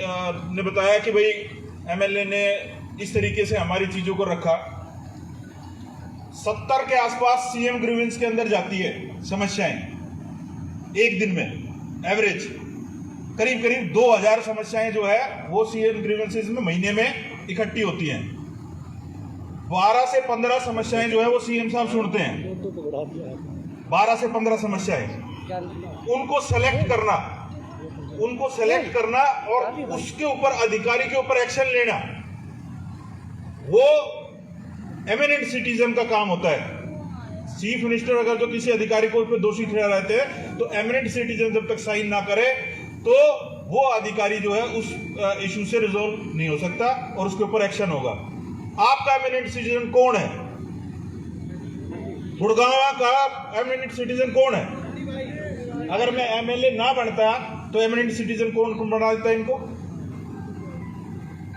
Speaker 6: ने बताया कि भाई एमएलए ने इस तरीके से हमारी चीजों को रखा। 70 के आसपास सीएम ग्रीवेंस के अंदर जाती है समस्याएं। एक दिन में एवरेज करीब करीब 2000 समस्याएं जो है वो सीएम ग्रीवेंसेस में महीने में इकट्ठी होती हैं। 12 से 15 समस्याएं जो है वो सीएम साहब सुनते हैं। 12 से 15 समस्याएं, उनको सेलेक्ट करना और उसके ऊपर अधिकारी के ऊपर एक्शन लेना, वो एमिनेंट सिटीजन का काम होता है। चीफ मिनिस्टर अगर जो किसी अधिकारी को उस पर दोषी ठहराते हैं तो एमिनेंट सिटीजन जब तक साइन ना करे तो वो अधिकारी जो है उस इशू से रिजोल्व नहीं हो सकता और उसके ऊपर एक्शन होगा। आपका एमिनेंट सिटीजन कौन है? गुड़गांव का एमिनेंट सिटीजन कौन है? अगर मैं एमएलए ना बनता तो एमिनेंट सिटीजन कौन बना देता इनको?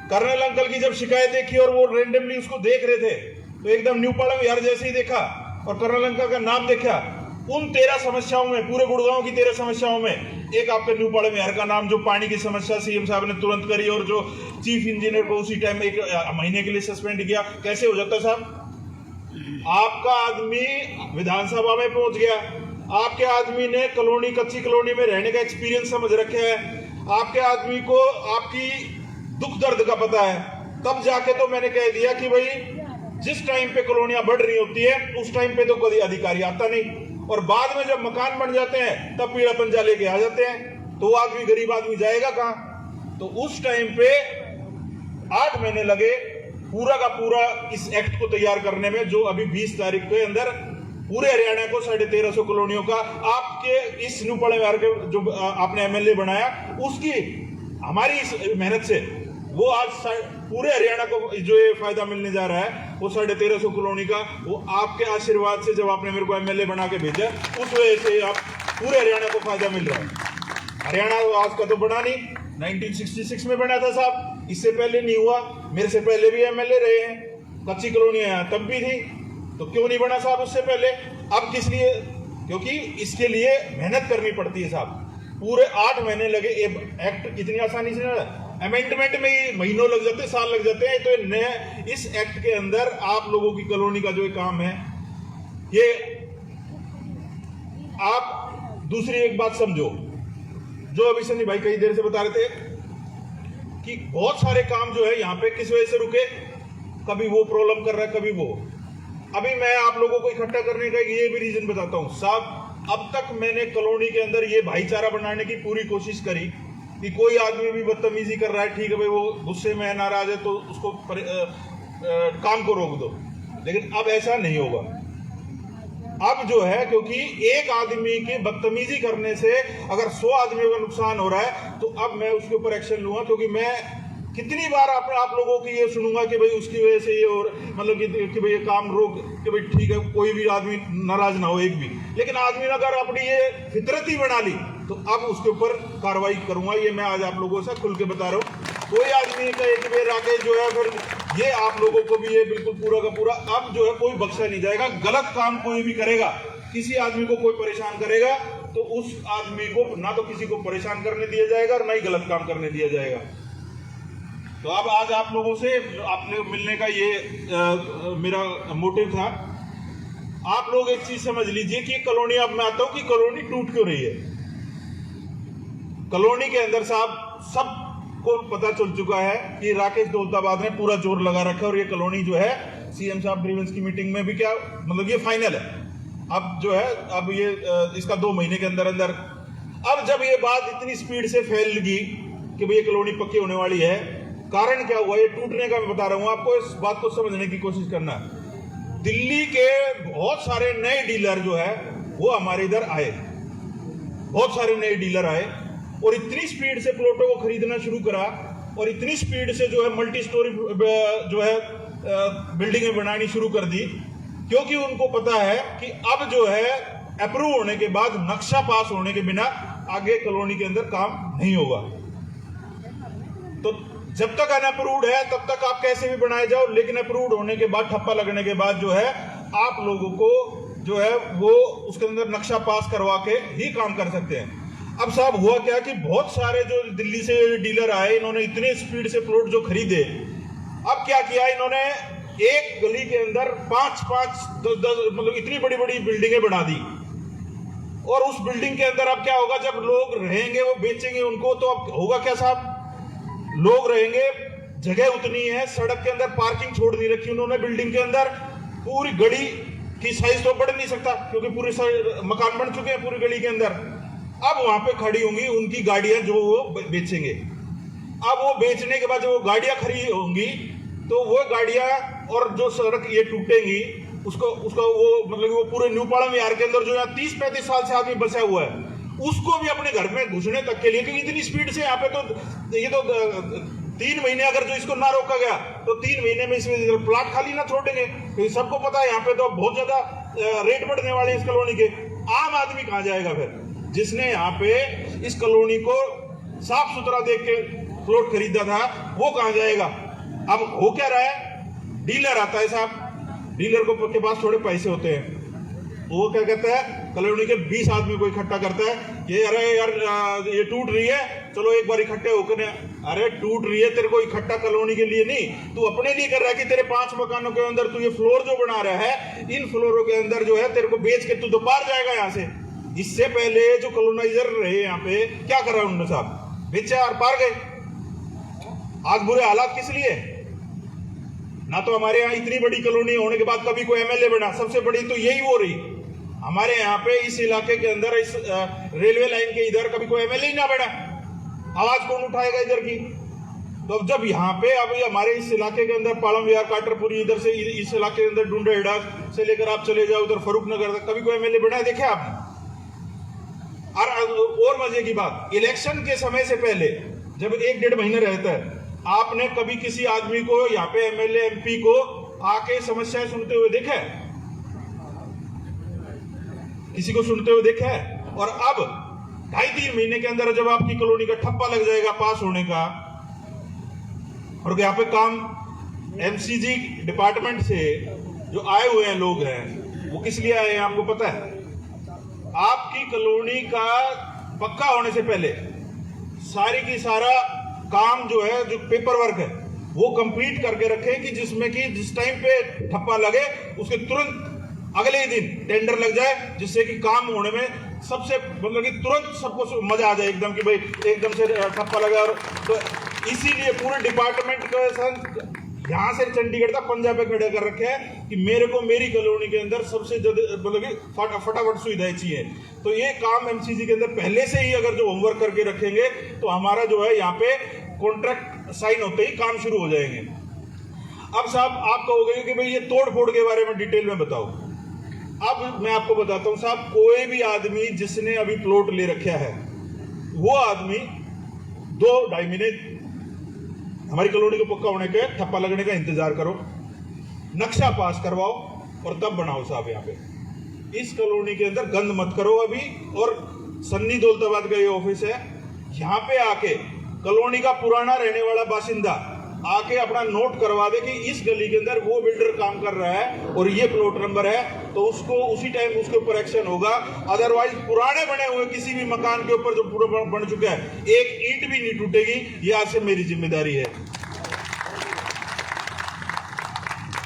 Speaker 6: कर्नल अंकल की जब शिकायत देखी और वो रेंडमली उसको देख रहे थे तो एकदम न्यू पाड़ा विहार जैसे ही देखा और कर्नल अंकल का नाम देखा, उन 13 समस्याओं में, पूरे गुड़गांव की 13 समस्याओं में एक आपके न्यू पाड़ा विहार का नाम, जो पानी की समस्या सीएम साहब ने तुरंत करी और जो चीफ इंजीनियर को उसी टाइम एक महीने के लिए सस्पेंड किया, कैसे हो जाता साहब? आपका आदमी विधानसभा में पहुंच गया, आपके आदमी ने कॉलोनी, कच्ची कॉलोनी में रहने का एक्सपीरियंस समझ रखे है, आपके आदमी को आपकी दुख दर्द का पता है, तब जाके तो मैंने कह दिया कि भाई जिस टाइम पे कॉलोनियां बढ़ रही होती है उस टाइम पे तो कोई अधिकारी आता नहीं, और बाद में जब मकान बन जाते हैं तब पीड़ा पंजा लेके आ जाते हैं, तो वो आदमी, गरीब आदमी जाएगा कहां? तो उस टाइम पे 8 महीने लगे पूरा का पूरा इस एक्ट को तैयार करने में, जो अभी 20 तारीख के अंदर पूरे हरियाणा को 1350 कॉलोनियों का आपके इस न्यू पाड़ा विहार के जो आपने एमएलए बनाया, उसकी हमारी इस मेहनत से वो आज पूरे हरियाणा को जो ये फायदा मिलने जा रहा है, वो 1350 कॉलोनी का, वो आपके आशीर्वाद से, जब आपने मेरे को एमएलए बना के भेजा, उस वजह से आप पूरे हरियाणा को फायदा मिल रहा है। हरियाणा आज का तो बना नहीं, 1966 में बना था साहब, इससे पहले नहीं हुआ। मेरे से पहले भी एमएलए रहे हैं, कच्ची कॉलोनियां तब भी थी, तो क्यों नहीं बना साहब उससे पहले? अब किस लिए? क्योंकि इसके लिए मेहनत करनी पड़ती है साहब। पूरे 8 महीने लगे, एक्ट इतनी आसानी से ना, अमेंडमेंट में ही महीनों लग जाते हैं, साल लग जाते हैं। तो नए इस एक्ट के अंदर आप लोगों की कॉलोनी का जो काम है, ये आप दूसरी एक बात समझो, जो अभी सनी भाई कई देर से बता रहे थे कि बहुत सारे काम जो है यहाँ पे किस वजह से रुके, कभी वो प्रॉब्लम कर रहा है, कभी वो। अभी मैं आप लोगों को इकट्ठा करने का ये भी रीजन बताता हूँ साहब। अब तक मैंने कॉलोनी के अंदर ये भाईचारा बनाने की पूरी कोशिश करी कि कोई आदमी भी बदतमीजी कर रहा है, ठीक है भाई, वो गुस्से में नाराज है तो उसको काम को रोक दो, लेकिन अब ऐसा नहीं होगा। अब जो है, क्योंकि एक आदमी के बदतमीजी करने से अगर 100 आदमियों का नुकसान हो रहा है, तो अब मैं उसके ऊपर एक्शन लूंगा। क्योंकि मैं कितनी बार आप लोगों की ये सुनूंगा कि भाई उसकी वजह से ये, और मतलब कि भाई ये काम रोक, कि भाई ठीक है कोई भी आदमी नाराज ना हो एक भी, लेकिन आदमी ने अगर अपनी ये फितरत ही बना ली तो अब उसके ऊपर कार्रवाई करूंगा। ये मैं आज आप लोगों से खुल के बता रहा हूँ। कोई आदमी कहे कि भाई राकेश जो है, फिर ये आप लोगों को भी ये बिल्कुल पूरा का पूरा अब जो है कोई बख्शा नहीं जाएगा। गलत काम कोई भी करेगा, किसी आदमी को कोई परेशान करेगा, तो उस आदमी को ना तो किसी को परेशान करने दिया जाएगा और ना ही गलत काम करने दिया जाएगा। तो अब आज आप लोगों से आपने मिलने का ये मेरा मोटिव था। आप लोग एक चीज समझ लीजिए कि कॉलोनी, अब मैं आता हूं कि कॉलोनी टूट क्यों रही है। कॉलोनी के अंदर साहब सबको पता चल चुका है कि राकेश दौलताबाद ने पूरा जोर लगा रखा है, और ये कॉलोनी जो है सीएम साहब ग्रीवेंस की मीटिंग में भी क्या मतलब ये फाइनल है। अब जो है, अब ये इसका 2 महीने के अंदर अंदर, अब जब ये बात इतनी स्पीड से फैल लगी कि भाई ये कॉलोनी पक्की होने वाली है, कारण क्या हुआ ये टूटने का, मैं बता रहा हूं आपको, इस बात को समझने की कोशिश करना। दिल्ली के बहुत सारे नए डीलर जो है वो हमारे इधर आए, बहुत सारे नए डीलर आए, और इतनी स्पीड से प्लॉटों को खरीदना शुरू करा, और इतनी स्पीड से जो है मल्टी स्टोरी जो है बिल्डिंगें बनानी शुरू कर दी, क्योंकि उनको पता है कि अब जो है अप्रूव होने के बाद, नक्शा पास होने के बिना आगे कॉलोनी के अंदर काम नहीं होगा। तो जब तक अनअप्रूव्ड है तब तक आप कैसे भी बनाए जाओ, लेकिन अप्रूव्ड होने के बाद, ठप्पा लगने के बाद जो है आप लोगों को जो है वो उसके अंदर नक्शा पास करवा के ही काम कर सकते हैं। अब साहब हुआ क्या कि बहुत सारे जो दिल्ली से डीलर आए, इन्होंने इतने स्पीड से प्लॉट जो खरीदे, अब क्या किया इन्होंने, एक गली के अंदर 5-5, 10-10 मतलब इतनी बड़ी बड़ी बिल्डिंगें बना दी। और उस बिल्डिंग के अंदर अब क्या होगा, जब लोग रहेंगे वो बेचेंगे उनको, तो अब होगा क्या साहब, लोग रहेंगे, जगह उतनी है, सड़क के अंदर पार्किंग छोड़ नहीं रखी उन्होंने बिल्डिंग के अंदर, पूरी गली की साइज तो बढ़ नहीं सकता क्योंकि पूरे मकान बन चुके हैं पूरी गली के अंदर। अब वहां पे खड़ी होंगी उनकी गाड़ियां जो वो बेचेंगे। अब वो बेचने के बाद जो वो गाड़ियां खड़ी होंगी तो वो गाड़ियां और जो सड़क ये टूटेंगी उसको वो मतलब वो पूरे न्यू पाड़ा विहार के अंदर जो यहाँ 30-35 साल से आदमी बसा हुआ है उसको भी अपने घर में घुसने तक के लिए, क्योंकि इतनी स्पीड से यहाँ पे तो ये तो 3 महीने अगर जो इसको ना रोका गया तो 3 महीने में इसमें प्लाट खाली ना छोड़ेंगे, क्योंकि सबको पता है यहाँ पे तो बहुत ज्यादा रेट बढ़ने वाले हैं इस कॉलोनी के। आम आदमी कहाँ जाएगा फिर, जिसने यहाँ पे इस कॉलोनी को साफ सुथरा देख के प्लॉट खरीदा था वो कहाँ जाएगा। अब हो क्या रहा है, डीलर आता है साहब, डीलर को के पास थोड़े पैसे होते हैं, वो क्या कहता है कॉलोनी के 20 आदमी को इकट्ठा करता है, ये अरे यार ये टूट रही है चलो एक बार इकट्ठे होकर, अरे टूट रही है तेरे को इकट्ठा कॉलोनी के लिए नहीं, तू अपने लिए कर रहा है कि तेरे 5 मकानों के अंदर तू ये फ्लोर जो बना रहा है इन फ्लोरों के अंदर जो है तेरे को बेच के तू तो पार जाएगा यहाँ से। इससे पहले जो कॉलोनाइजर रहे यहाँ पे क्या कर रहा है उन्होंने साहब, बेचा और पार गए। आज बुरे हालात किस लिए, ना तो हमारे यहाँ इतनी बड़ी कॉलोनी होने के बाद कभी कोई एमएलए बना, सबसे बड़ी तो यही हो रही हमारे यहाँ पे इस इलाके के अंदर, इस रेलवे लाइन के इधर कभी कोई एमएलए ही ना बना, आवाज कौन उठाएगा इधर की। तो जब यहाँ पे अभी हमारे इस इलाके के अंदर पालम विहार, काटरपुरी, इधर से इस इलाके के अंदर डूंडा हेड़ा से लेकर आप चले जाओ उधर फरूख नगर तक, कभी कोई एमएलए बना है देखे आपने। और मजे की बात, इलेक्शन के समय से पहले जब 1-1.5 महीने रहता है, आपने कभी किसी आदमी को यहाँ पे एमएलए एमपी को आके समस्याएं सुनते हुए देखा है, किसी को सुनते हुए देखा है। और अब 2.5-3 महीने के अंदर जब आपकी कॉलोनी का ठप्पा लग जाएगा पास होने का, और यहाँ पे काम एमसीजी डिपार्टमेंट से जो आए हुए हैं लोग हैं वो किस लिए आए हैं आपको पता है, आपकी कॉलोनी का पक्का होने से पहले सारी की सारा काम जो है, जो पेपर वर्क है वो कंप्लीट करके रखे कि जिसमें कि जिस टाइम पे ठप्पा लगे उसके तुरंत अगले ही दिन टेंडर लग जाए, जिससे कि काम होने में सबसे मतलब कि तुरंत सबको मजा आ जाए एकदम कि भाई एकदम से ठप्पा लगा। और तो इसीलिए पूरे डिपार्टमेंट के साथ यहाँ से चंडीगढ़ तक पंजाब पे खड़े कर रखे हैं कि मेरे को मेरी कॉलोनी के अंदर सबसे ज्यादा मतलब कि फटाफट सुविधाएं चाहिए। तो ये काम एमसीजी के अंदर पहले से ही अगर जो होमवर्क करके रखेंगे तो हमारा जो है यहाँ पे कॉन्ट्रैक्ट साइन होते ही काम शुरू हो जाएंगे। अब साहब आप कहोगे कि भाई ये तोड़ फोड़ के बारे में डिटेल में बताओ। अब मैं आपको बताता हूँ साहब, कोई भी आदमी जिसने अभी प्लॉट ले रखा है वो आदमी 2-2.5 महीने हमारी कॉलोनी को पक्का होने के ठप्पा लगने का इंतजार करो, नक्शा पास करवाओ और तब बनाओ साहब यहाँ पे। इस कॉलोनी के अंदर गंद मत करो अभी। और सन्नी दौलताबाद का ये ऑफिस है, यहाँ पे आके कॉलोनी का पुराना रहने वाला बासिंदा आके अपना नोट करवा दे कि इस गली के अंदर वो बिल्डर काम कर रहा है और ये प्लॉट नंबर है, तो उसको उसी टाइम उसके ऊपर एक्शन होगा। अदरवाइज पुराने बने हुए किसी भी मकान के ऊपर जो पूरा बन चुका है एक ईंट भी नहीं टूटेगी, ये आज से मेरी जिम्मेदारी है।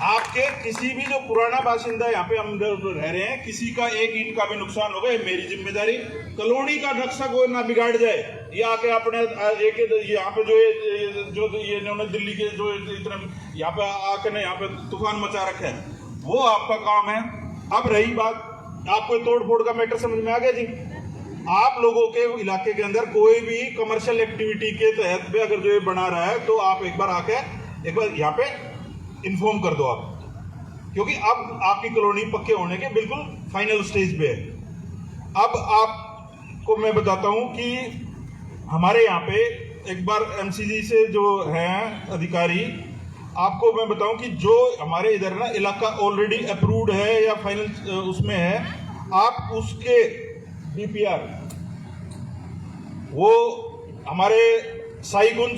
Speaker 6: आपके किसी भी जो पुराना बासिंदा यहाँ पे हम रह रहे हैं, किसी का एक ईंट का भी नुकसान होगा, ये मेरी जिम्मेदारी। कॉलोनी का नक्शा कोई ना बिगाड़ जाए, ये आके अपने एक यहाँ पे जो ये इन्होंने दिल्ली के जो इतने यहाँ पे आके ना यहाँ पे तूफान मचा रखा है, वो आपका काम है। अब रही बात, आपको तोड़ फोड़ का मैटर समझ में आ गया जी। आप लोगों के इलाके के अंदर कोई भी कमर्शियल एक्टिविटी के तहत भी अगर जो ये बना रहा है तो आप एक बार आके एक बार यहाँ पे इन्फॉर्म कर दो आप, क्योंकि अब आपकी कॉलोनी पक्के होने के बिल्कुल फाइनल स्टेज पे है। अब आपको मैं बताता हूं कि हमारे यहाँ पे एक बार एमसीजी से जो हैं अधिकारी, आपको मैं बताऊं कि जो हमारे इधर ना इलाका ऑलरेडी अप्रूव्ड है या फाइनल उसमें है, आप उसके डीपीआर वो हमारे साईगुंज,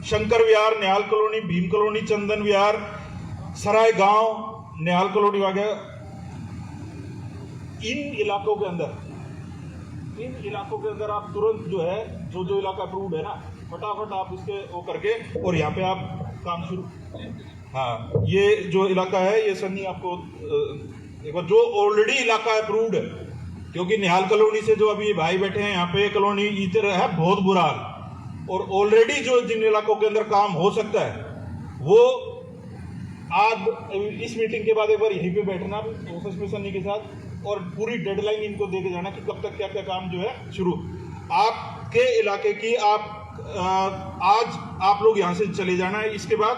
Speaker 6: शंकर विहार, निहाल कॉलोनी, भीम कॉलोनी, चंदन विहार, सराय गांव, निहाल कॉलोनी वगैरह, इन इलाकों के अंदर आप तुरंत जो है जो इलाका अप्रूव्ड है ना, फटाफट आप इसके वो करके और यहाँ पे आप काम शुरू। हाँ, ये जो इलाका है ये सन्नी आपको एक बार जो ऑलरेडी इलाका अप्रूव्ड है, क्योंकि निहाल कॉलोनी से जो अभी भाई बैठे हैं यहाँ पे, कॉलोनी इधर है बहुत बुरा हाल, और ऑलरेडी जो जिन इलाकों के अंदर काम हो सकता है वो आज इस मीटिंग के बाद एक बार यहीं पे बैठना ऑफिस में सन्नी के साथ और पूरी डेडलाइन इनको दे के जाना कि कब तक क्या क्या काम जो है शुरू। आपके इलाके की आज आप लोग यहाँ से चले जाना है इसके बाद,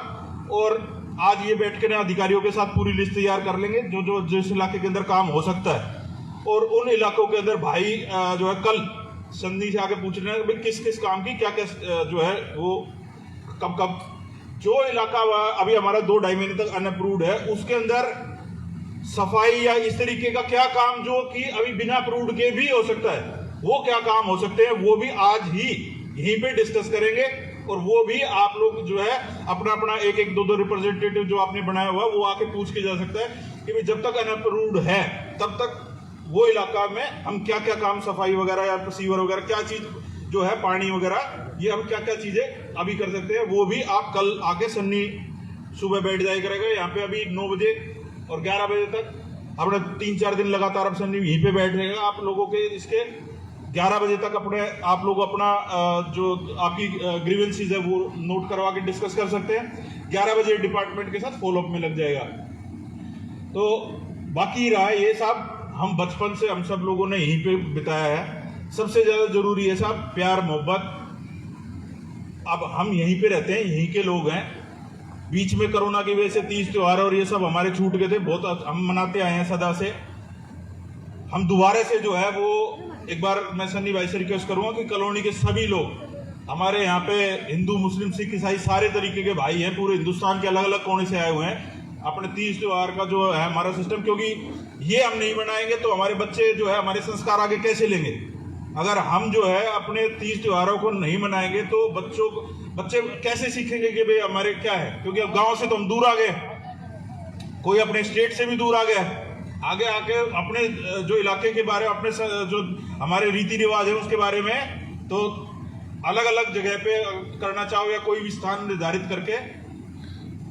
Speaker 6: और आज ये बैठ कर अधिकारियों के साथ पूरी लिस्ट तैयार कर लेंगे जो जो जिस इलाके के अंदर काम हो सकता है, और उन इलाकों के अंदर भाई जो है कल सन्नी से आके पूछ रहे हैं भाई किस किस काम की क्या क्या जो है वो कब कब, जो इलाका अभी हमारा 2 ढाई महीने तक अनअप्रूव्ड है उसके अंदर सफाई या इस तरीके का क्या काम जो कि अभी बिना अप्रूव्ड के भी हो सकता है, वो क्या काम हो सकते हैं वो भी आज ही यहीं पे डिस्कस करेंगे। और वो भी आप लोग जो है अपना अपना एक एक 2 रिप्रेजेंटेटिव जो आपने बनाया हुआ वो आके पूछ के जा सकता है कि भाई जब तक अनअप्रूव्ड है तब तक वो इलाका में हम क्या क्या काम, सफाई वगैरह या सीवर वगैरह क्या चीज जो है, पानी वगैरह, ये हम क्या क्या चीजें अभी कर सकते हैं, वो भी आप कल आके सन्नी सुबह बैठ जाया करेगा यहाँ पे। अभी 9 बजे और 11 बजे तक अपने 3-4 दिन लगातार अब सन्नी यहीं पे बैठ रहेगा आप लोगों के। इसके 11 बजे तक अपने आप लोग अपना जो आपकी ग्रीवेंसीज है वो नोट करवा के डिस्कस कर सकते हैं। 11 बजे डिपार्टमेंट के साथ फॉलोअप में लग जाएगा। तो बाकी रहा ये साहब, हम बचपन से हम सब लोगों ने यहीं पे बिताया है, सबसे ज्यादा जरूरी है साहब प्यार मोहब्बत। अब हम यहीं पे रहते हैं, यहीं के लोग हैं। बीच में कोरोना की वजह से 30 त्योहार और ये सब हमारे छूट गए थे, बहुत हम मनाते आए हैं सदा से। हम दोबारा से जो है वो एक बार मैं सन्नी भाई से रिक्वेस्ट करूंगा कि कॉलोनी के सभी लोग हमारे यहाँ पे हिंदू मुस्लिम सिख ईसाई सारे तरीके के भाई हैं, पूरे हिंदुस्तान के अलग अलग कोने से आए हुए हैं। अपने 30 त्योहार का जो है हमारा सिस्टम, क्योंकि ये हम नहीं बनाएंगे तो हमारे बच्चे जो है हमारे संस्कार आगे कैसे लेंगे। अगर हम जो है अपने 30 त्योहारों को नहीं मनाएंगे तो बच्चे कैसे सीखेंगे कि भाई हमारे क्या है, क्योंकि अब गांव से तो हम दूर आ गए, कोई अपने स्टेट से भी दूर आ गया, आगे आके अपने जो इलाके के बारे में, अपने जो हमारे रीति रिवाज है उसके बारे में तो अलग अलग जगह पे करना चाहो या कोई भी स्थान निर्धारित करके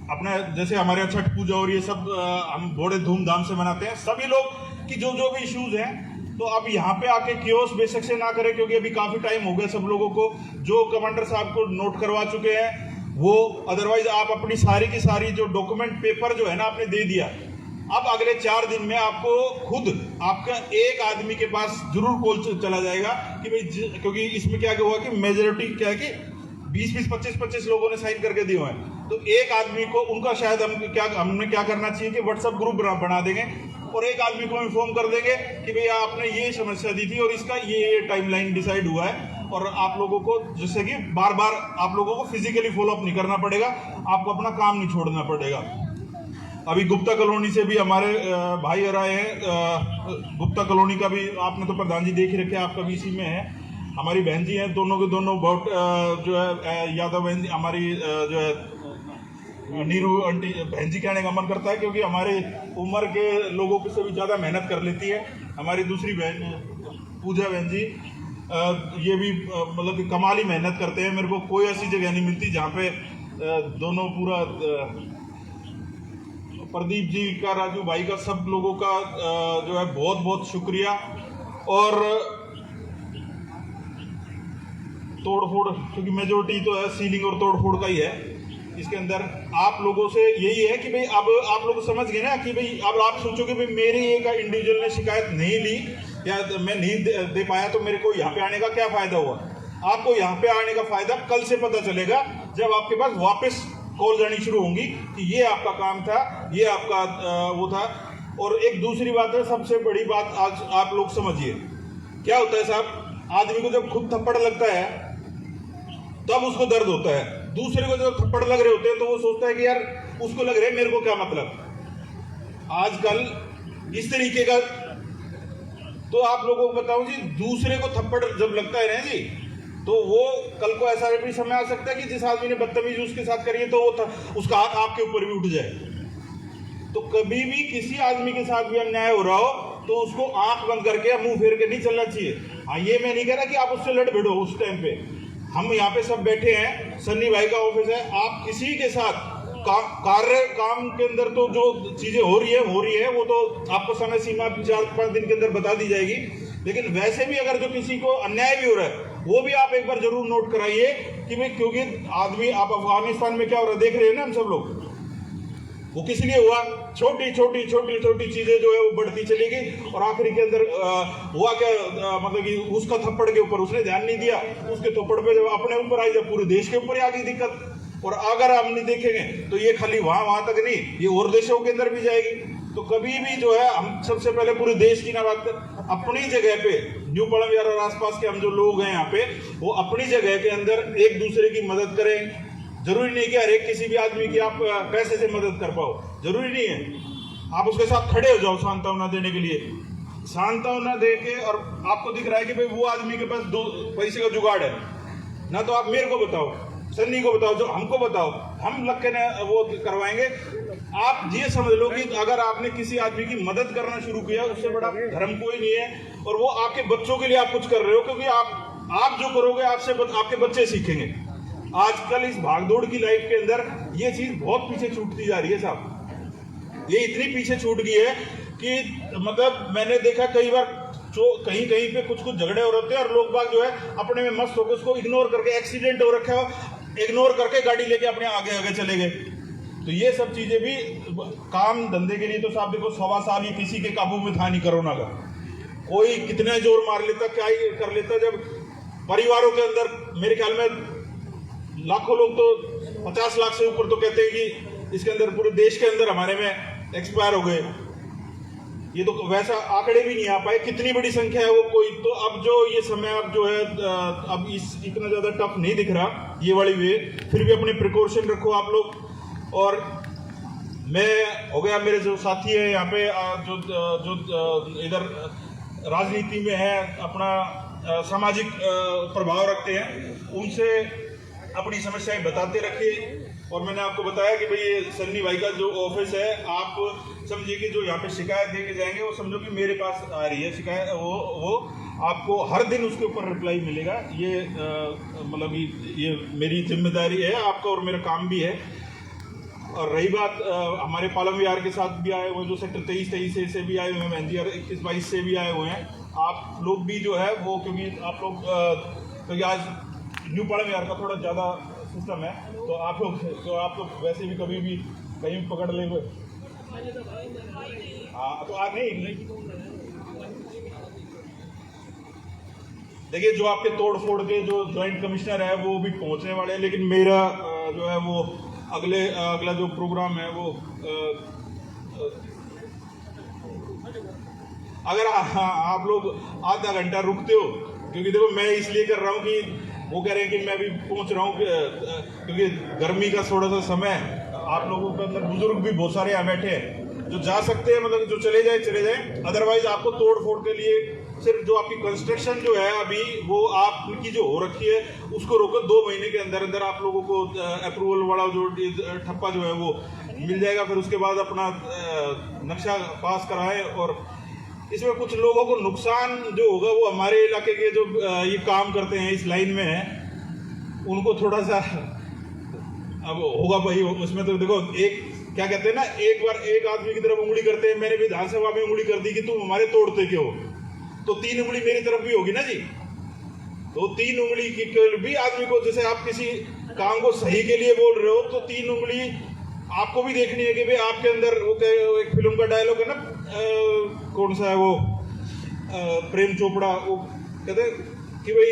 Speaker 6: अपने, जैसे हमारे यहाँ छठ पूजा और ये सब हम बड़े धूमधाम से मनाते हैं सभी लोग की जो जो भी इश्यूज हैं। तो अब यहाँ पे आके कियोस बेशक से ना करें, क्योंकि अभी काफी टाइम हो गया सब लोगों को, जो कमांडर साहब को नोट करवा चुके हैं वो, अदरवाइज आप अपनी सारी की सारी जो डॉक्यूमेंट पेपर जो है ना आपने दे दिया, अब अगले 4 दिन में आपको खुद आपका एक आदमी के पास जरूर कॉल चला जाएगा कि भाई, क्योंकि इसमें क्या हुआ कि मेजोरिटी क्या है कि 20-20, 25-25 लोगों ने साइन करके दिए हुए हैं, तो एक आदमी को उनका शायद हमने क्या करना चाहिए कि व्हाट्सएप ग्रुप बना देंगे और एक आदमी को इन्फॉर्म कर देंगे कि भैया आपने ये समस्या दी थी और इसका ये टाइमलाइन डिसाइड हुआ है, और आप लोगों को जिससे कि बार बार आप लोगों को फिजिकली फॉलोअप नहीं करना पड़ेगा, आपको अपना काम नहीं छोड़ना पड़ेगा। अभी गुप्ता कॉलोनी से भी हमारे भाई आ रहे हैं, गुप्ता कॉलोनी का भी आपने तो प्रधान जी देख ही रखे, आपका भी इसी में है। हमारी बहन जी हैं, दोनों के दोनों बहुत जो है यादव बहन जी हमारी जो है नीरू आंटी बहन जी कहने का मन करता है, क्योंकि हमारे उम्र के लोगों से भी ज़्यादा मेहनत कर लेती है। हमारी दूसरी बहन पूजा बहन जी ये भी मतलब कि कमाल ही मेहनत करते हैं। मेरे को कोई ऐसी जगह नहीं मिलती जहाँ पे दोनों पूरा प्रदीप जी का, राजू भाई का, सब लोगों का जो है बहुत बहुत शुक्रिया। और तोड़फोड़, क्योंकि मेजोरिटी तो है सीलिंग और तोड़फोड़ का ही है इसके अंदर, आप लोगों से यही है कि भाई अब आप लोग समझ गए ना कि भाई अब आप सोचोगे भाई मेरी एक इंडिविजुअल ने शिकायत नहीं ली या मैं नहीं दे पाया तो मेरे को यहाँ पे आने का क्या फायदा हुआ। आपको यहाँ पे आने का फायदा कल से पता चलेगा जब आपके पास वापस कॉल जानी शुरू होंगी कि ये आपका काम था, ये आपका वो था। और एक दूसरी बात है, सबसे बड़ी बात आज आप लोग समझिए क्या होता है साहब, आदमी को जब खुद थप्पड़ लगता है तब उसको दर्द होता है, दूसरे को जब थप्पड़ लग रहे होते हैं तो वो सोचता है कि यार उसको लग रहे मेरे को क्या मतलब। आजकल इस तरीके का, तो आप लोगों को बताऊं जी, दूसरे को थप्पड़ जब लगता है ना जी, तो वो कल को ऐसा भी समय आ सकता है कि जिस आदमी ने बदतमीजी उसके साथ करी है तो वो उसका हाथ आपके ऊपर भी उठ जाए। तो कभी भी किसी आदमी के साथ भी अन्याय हो रहा हो तो उसको आंख बंद करके मुंह फेर के नहीं चलना चाहिए। हाँ, ये मैं नहीं कह रहा कि आप उससे लड़ भिड़ो उस टाइम पे। हम यहाँ पे सब बैठे हैं, सन्नी भाई का ऑफिस है, आप किसी के साथ काम के अंदर तो जो चीजें हो रही है वो तो आपको समय सीमा 4-5 दिन के अंदर बता दी जाएगी। लेकिन वैसे भी अगर जो किसी को अन्याय भी हो रहा है वो भी आप एक बार जरूर नोट कराइए कि भाई, क्योंकि आदमी आप अफगानिस्तान में क्या हो रहा है देख रहे हैं ना हम सब लोग, वो किस लिए हुआ, छोटी छोटी चीजें जो है वो बढ़ती चली गई और आखिरी के अंदर हुआ क्या, मतलब कि उसका थप्पड़ के ऊपर उसने ध्यान नहीं दिया, उसके थप्पड़ पे जब अपने ऊपर आई, जब पूरे देश के ऊपर आ गई दिक्कत। और अगर हम नहीं देखेंगे तो ये खाली वहां तक नहीं, ये और देशों के अंदर भी जाएगी। तो कभी भी जो है हम सबसे पहले पूरे देश की ना बात कर, अपनी जगह पे न्यू पड़म यार और आसपास के हम जो लोग हैं यहाँ पे, वो अपनी जगह के अंदर एक दूसरे की मदद करें। जरूरी नहीं कि हर एक किसी भी आदमी की आप पैसे से मदद कर पाओ, जरूरी नहीं है। आप उसके साथ खड़े हो जाओ सांत्वना देने के लिए, सांत्वना दे के, और आपको दिख रहा है कि भाई वो आदमी के पास 2 पैसे का जुगाड़ है ना, तो आप मेरे को बताओ, सन्नी को बताओ, जो हमको बताओ, हम लग के वो करवाएंगे। आप ये समझ लो कि अगर आपने किसी आदमी की मदद करना शुरू किया, उससे बड़ा धर्म कोई नहीं है। और वो आपके बच्चों के लिए आप कुछ कर रहे हो, क्योंकि आप जो करोगे आपसे आपके बच्चे सीखेंगे। आजकल इस भागदौड़ की लाइफ के अंदर ये चीज बहुत पीछे छूटती जा रही है साहब, ये इतनी पीछे छूट गई है कि मतलब मैंने देखा कई बार जो कहीं पे कुछ झगड़े हो रहे हैं और लोग बाग जो है अपने में मस्त होकर उसको इग्नोर करके, एक्सीडेंट हो रखा है इग्नोर करके गाड़ी लेके अपने आगे चले गए। तो ये सब चीजें भी काम धंधे के लिए तो साहब देखो 1.25 साल ये किसी के काबू में था नहीं कोरोना का, कोई कितना जोर मार लेता, क्या ही कर लेता। जब परिवारों के अंदर मेरे ख्याल में लाखों लोग, तो 50 लाख से ऊपर तो कहते हैं कि इसके अंदर पूरे देश के अंदर हमारे में एक्सपायर हो गए। ये तो वैसा आंकड़े भी नहीं आ पाए कितनी बड़ी संख्या है वो कोई। तो अब जो ये समय अब जो है अब इतना ज्यादा टफ नहीं दिख रहा ये वाली वे, फिर भी अपने प्रिकॉशन रखो आप लोग। और मैं हो गया, मेरे जो साथी है यहाँ पे जो इधर राजनीति में है, अपना सामाजिक प्रभाव रखते हैं, उनसे अपनी समस्याएं बताते रखिए। और मैंने आपको बताया कि भाई ये सन्नी भाई का जो ऑफिस है, आप समझिए कि जो यहाँ पे शिकायत दे के जाएंगे वो समझो कि मेरे पास आ रही है शिकायत, वो आपको हर दिन उसके ऊपर रिप्लाई मिलेगा। ये मतलब ये मेरी जिम्मेदारी है आपका और मेरा काम भी है। और रही बात हमारे पालम विहार के साथ भी आए हुए जो सेक्टर 23 से भी आए हुए हैं, NGR 21-22 से भी आए हुए हैं आप लोग भी जो है वो, क्योंकि आप लोग क्योंकि आज न्यू पालम विहार का थोड़ा ज़्यादा सिस्टम है, तो आप लोग वैसे भी कभी भी कहीं पकड़ ले हुए। हाँ तो आज नहीं देखिए, जो आपके तोड़ फोड़ के जो ज्वाइंट कमिश्नर है वो भी पहुंचने वाले हैं, लेकिन मेरा जो है वो अगला जो प्रोग्राम है वो अगर आप लोग आधा घंटा रुकते हो, क्योंकि देखो मैं इसलिए कर रहा हूँ कि वो कह रहे हैं कि मैं भी पहुंच रहा हूँ, क्योंकि गर्मी का थोड़ा सा समय, आप लोगों के अंदर बुजुर्ग भी बहुत सारे यहाँ बैठे हैं जो जा सकते हैं, मतलब जो चले जाए। अदरवाइज आपको तोड़ फोड़ के लिए सिर्फ जो आपकी कंस्ट्रक्शन जो है अभी वो आपकी जो हो रखी है उसको रोको, 2 महीने के अंदर अंदर आप लोगों को अप्रूवल वाला जो ठप्पा जो है वो मिल जाएगा। फिर उसके बाद अपना नक्शा पास कराएं। और इसमें कुछ लोगों को नुकसान जो होगा वो हमारे इलाके के जो ये काम करते हैं इस लाइन में है, उनको थोड़ा सा अब होगा भाई। उसमें तो देखो, एक क्या कहते हैं ना, एक बार एक आदमी की तरफ उंगली करते हैं, मैंने विधानसभा में उंगली कर दी कि तुम हमारे तोड़ते क्यों, तो 3 उंगली मेरी तरफ भी होगी ना जी। तो 3 उंगली की भी आदमी को, जैसे आप किसी काम को सही के लिए बोल रहे हो तो 3 उंगली आपको भी देखनी है कि भाई आपके अंदर वो एक फिल्म का डायलॉग है ना, कौन सा है वो, प्रेम चोपड़ा, वो कहते कि भाई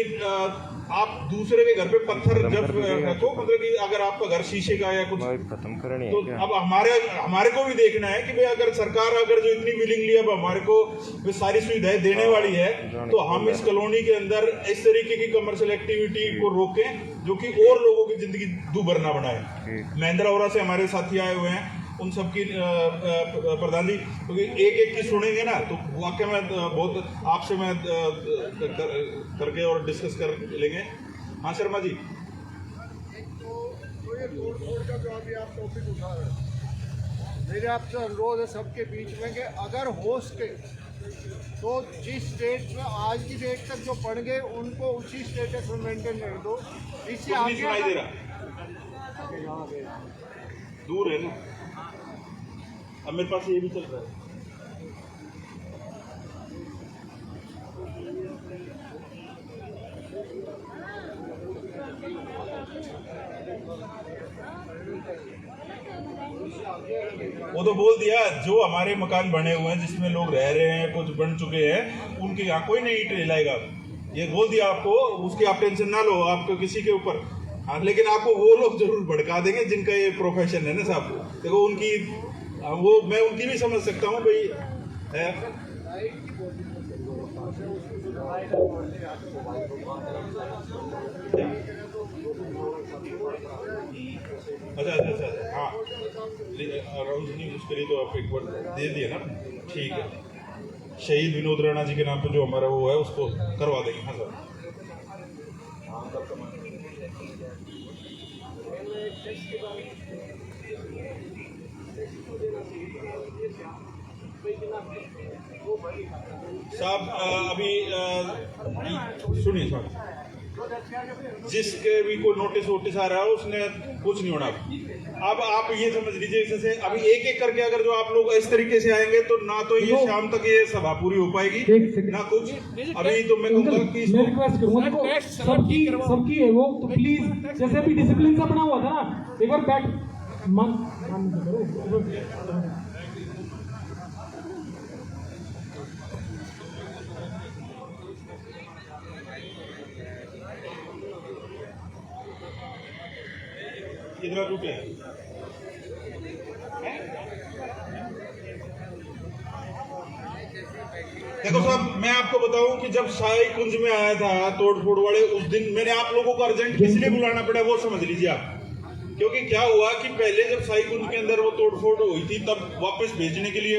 Speaker 6: आप दूसरे के घर पे पत्थर जब रखो, मतलब कि अगर आपका घर शीशे का या कुछ खत्म करनी है, तो अब हमारे को भी देखना है कि भाई अगर सरकार अगर जो इतनी विलिंगली अब हमारे को सारी सुविधाएं देने वाली है, तो हम इस कॉलोनी के अंदर इस तरीके की कमर्शियल एक्टिविटी को रोकें जो कि और लोगों की जिंदगी दूभर ना बनाए। महेंद्रा ओरा से हमारे साथी आए हुए हैं, उन सबकी प्रधान जी, क्योंकि एक की सुनेंगे ना तो वाकई में बहुत आपसे मैं करके और डिस्कस कर लेंगे। हाँ शर्मा जी,
Speaker 3: तो ये तोड़ फोड़ का जो अभी आप टॉपिक उठा रहे हैं, मेरे आपसे अनुरोध है सबके बीच में कि अगर हो सके तो जिस स्टेट में आज की डेट तक जो पढ़ गए उनको उसी स्टेटस में मेंटेन कर दो। इससे आगे
Speaker 6: सुनाई दे रहा, दूर है ना, अब मेरे पास ये भी चल रहा है। तो बोल दिया जो हमारे मकान बने हुए हैं जिसमें लोग रह रहे हैं, कुछ बन चुके हैं, उनके यहाँ कोई नहीं ईंट लाएगा, ये बोल दिया आपको। उसकी आप टेंशन ना लो आपको किसी के ऊपर। हाँ, लेकिन आपको वो लोग जरूर भड़का देंगे जिनका ये प्रोफेशन है ना साहब। देखो उनकी वो मैं उनकी भी समझ सकता हूँ भाई है। अच्छा हाँ, उसके लिए तो आप एक बार दे दिए ना, ठीक है। शहीद विनोद राणा जी के नाम पे जो हमारा वो है उसको करवा देंगे। हाँ सर। साहब अभी सुनिए साहब, जिसके भी कोई नोटिस वोटिस आ रहा है उसने कुछ नहीं होना। अब आप ये समझ लीजिए जैसे अभी एक एक करके अगर जो आप लोग इस तरीके से आएंगे तो ना तो ये शाम तक ये सभा पूरी हो पाएगी ना कुछ। अभी तो मैं कहूँगा कि
Speaker 1: सबकी है वो, तो प्लीज जैसे अभी डिसिप्लिन सा बना हुआ था ना, एक बार बैठ
Speaker 6: कितना टूटे हैं? देखो साहब मैं आपको बताऊं कि जब शाही कुंज में आया था तोड़फोड़ वाले, उस दिन मैंने आप लोगों को अर्जेंट किस लिए बुलाना पड़ा वो समझ लीजिए आप। क्योंकि क्या हुआ कि पहले जब शाही कुंज के अंदर वो तोड़फोड़ हुई थी तब वापस भेजने के लिए,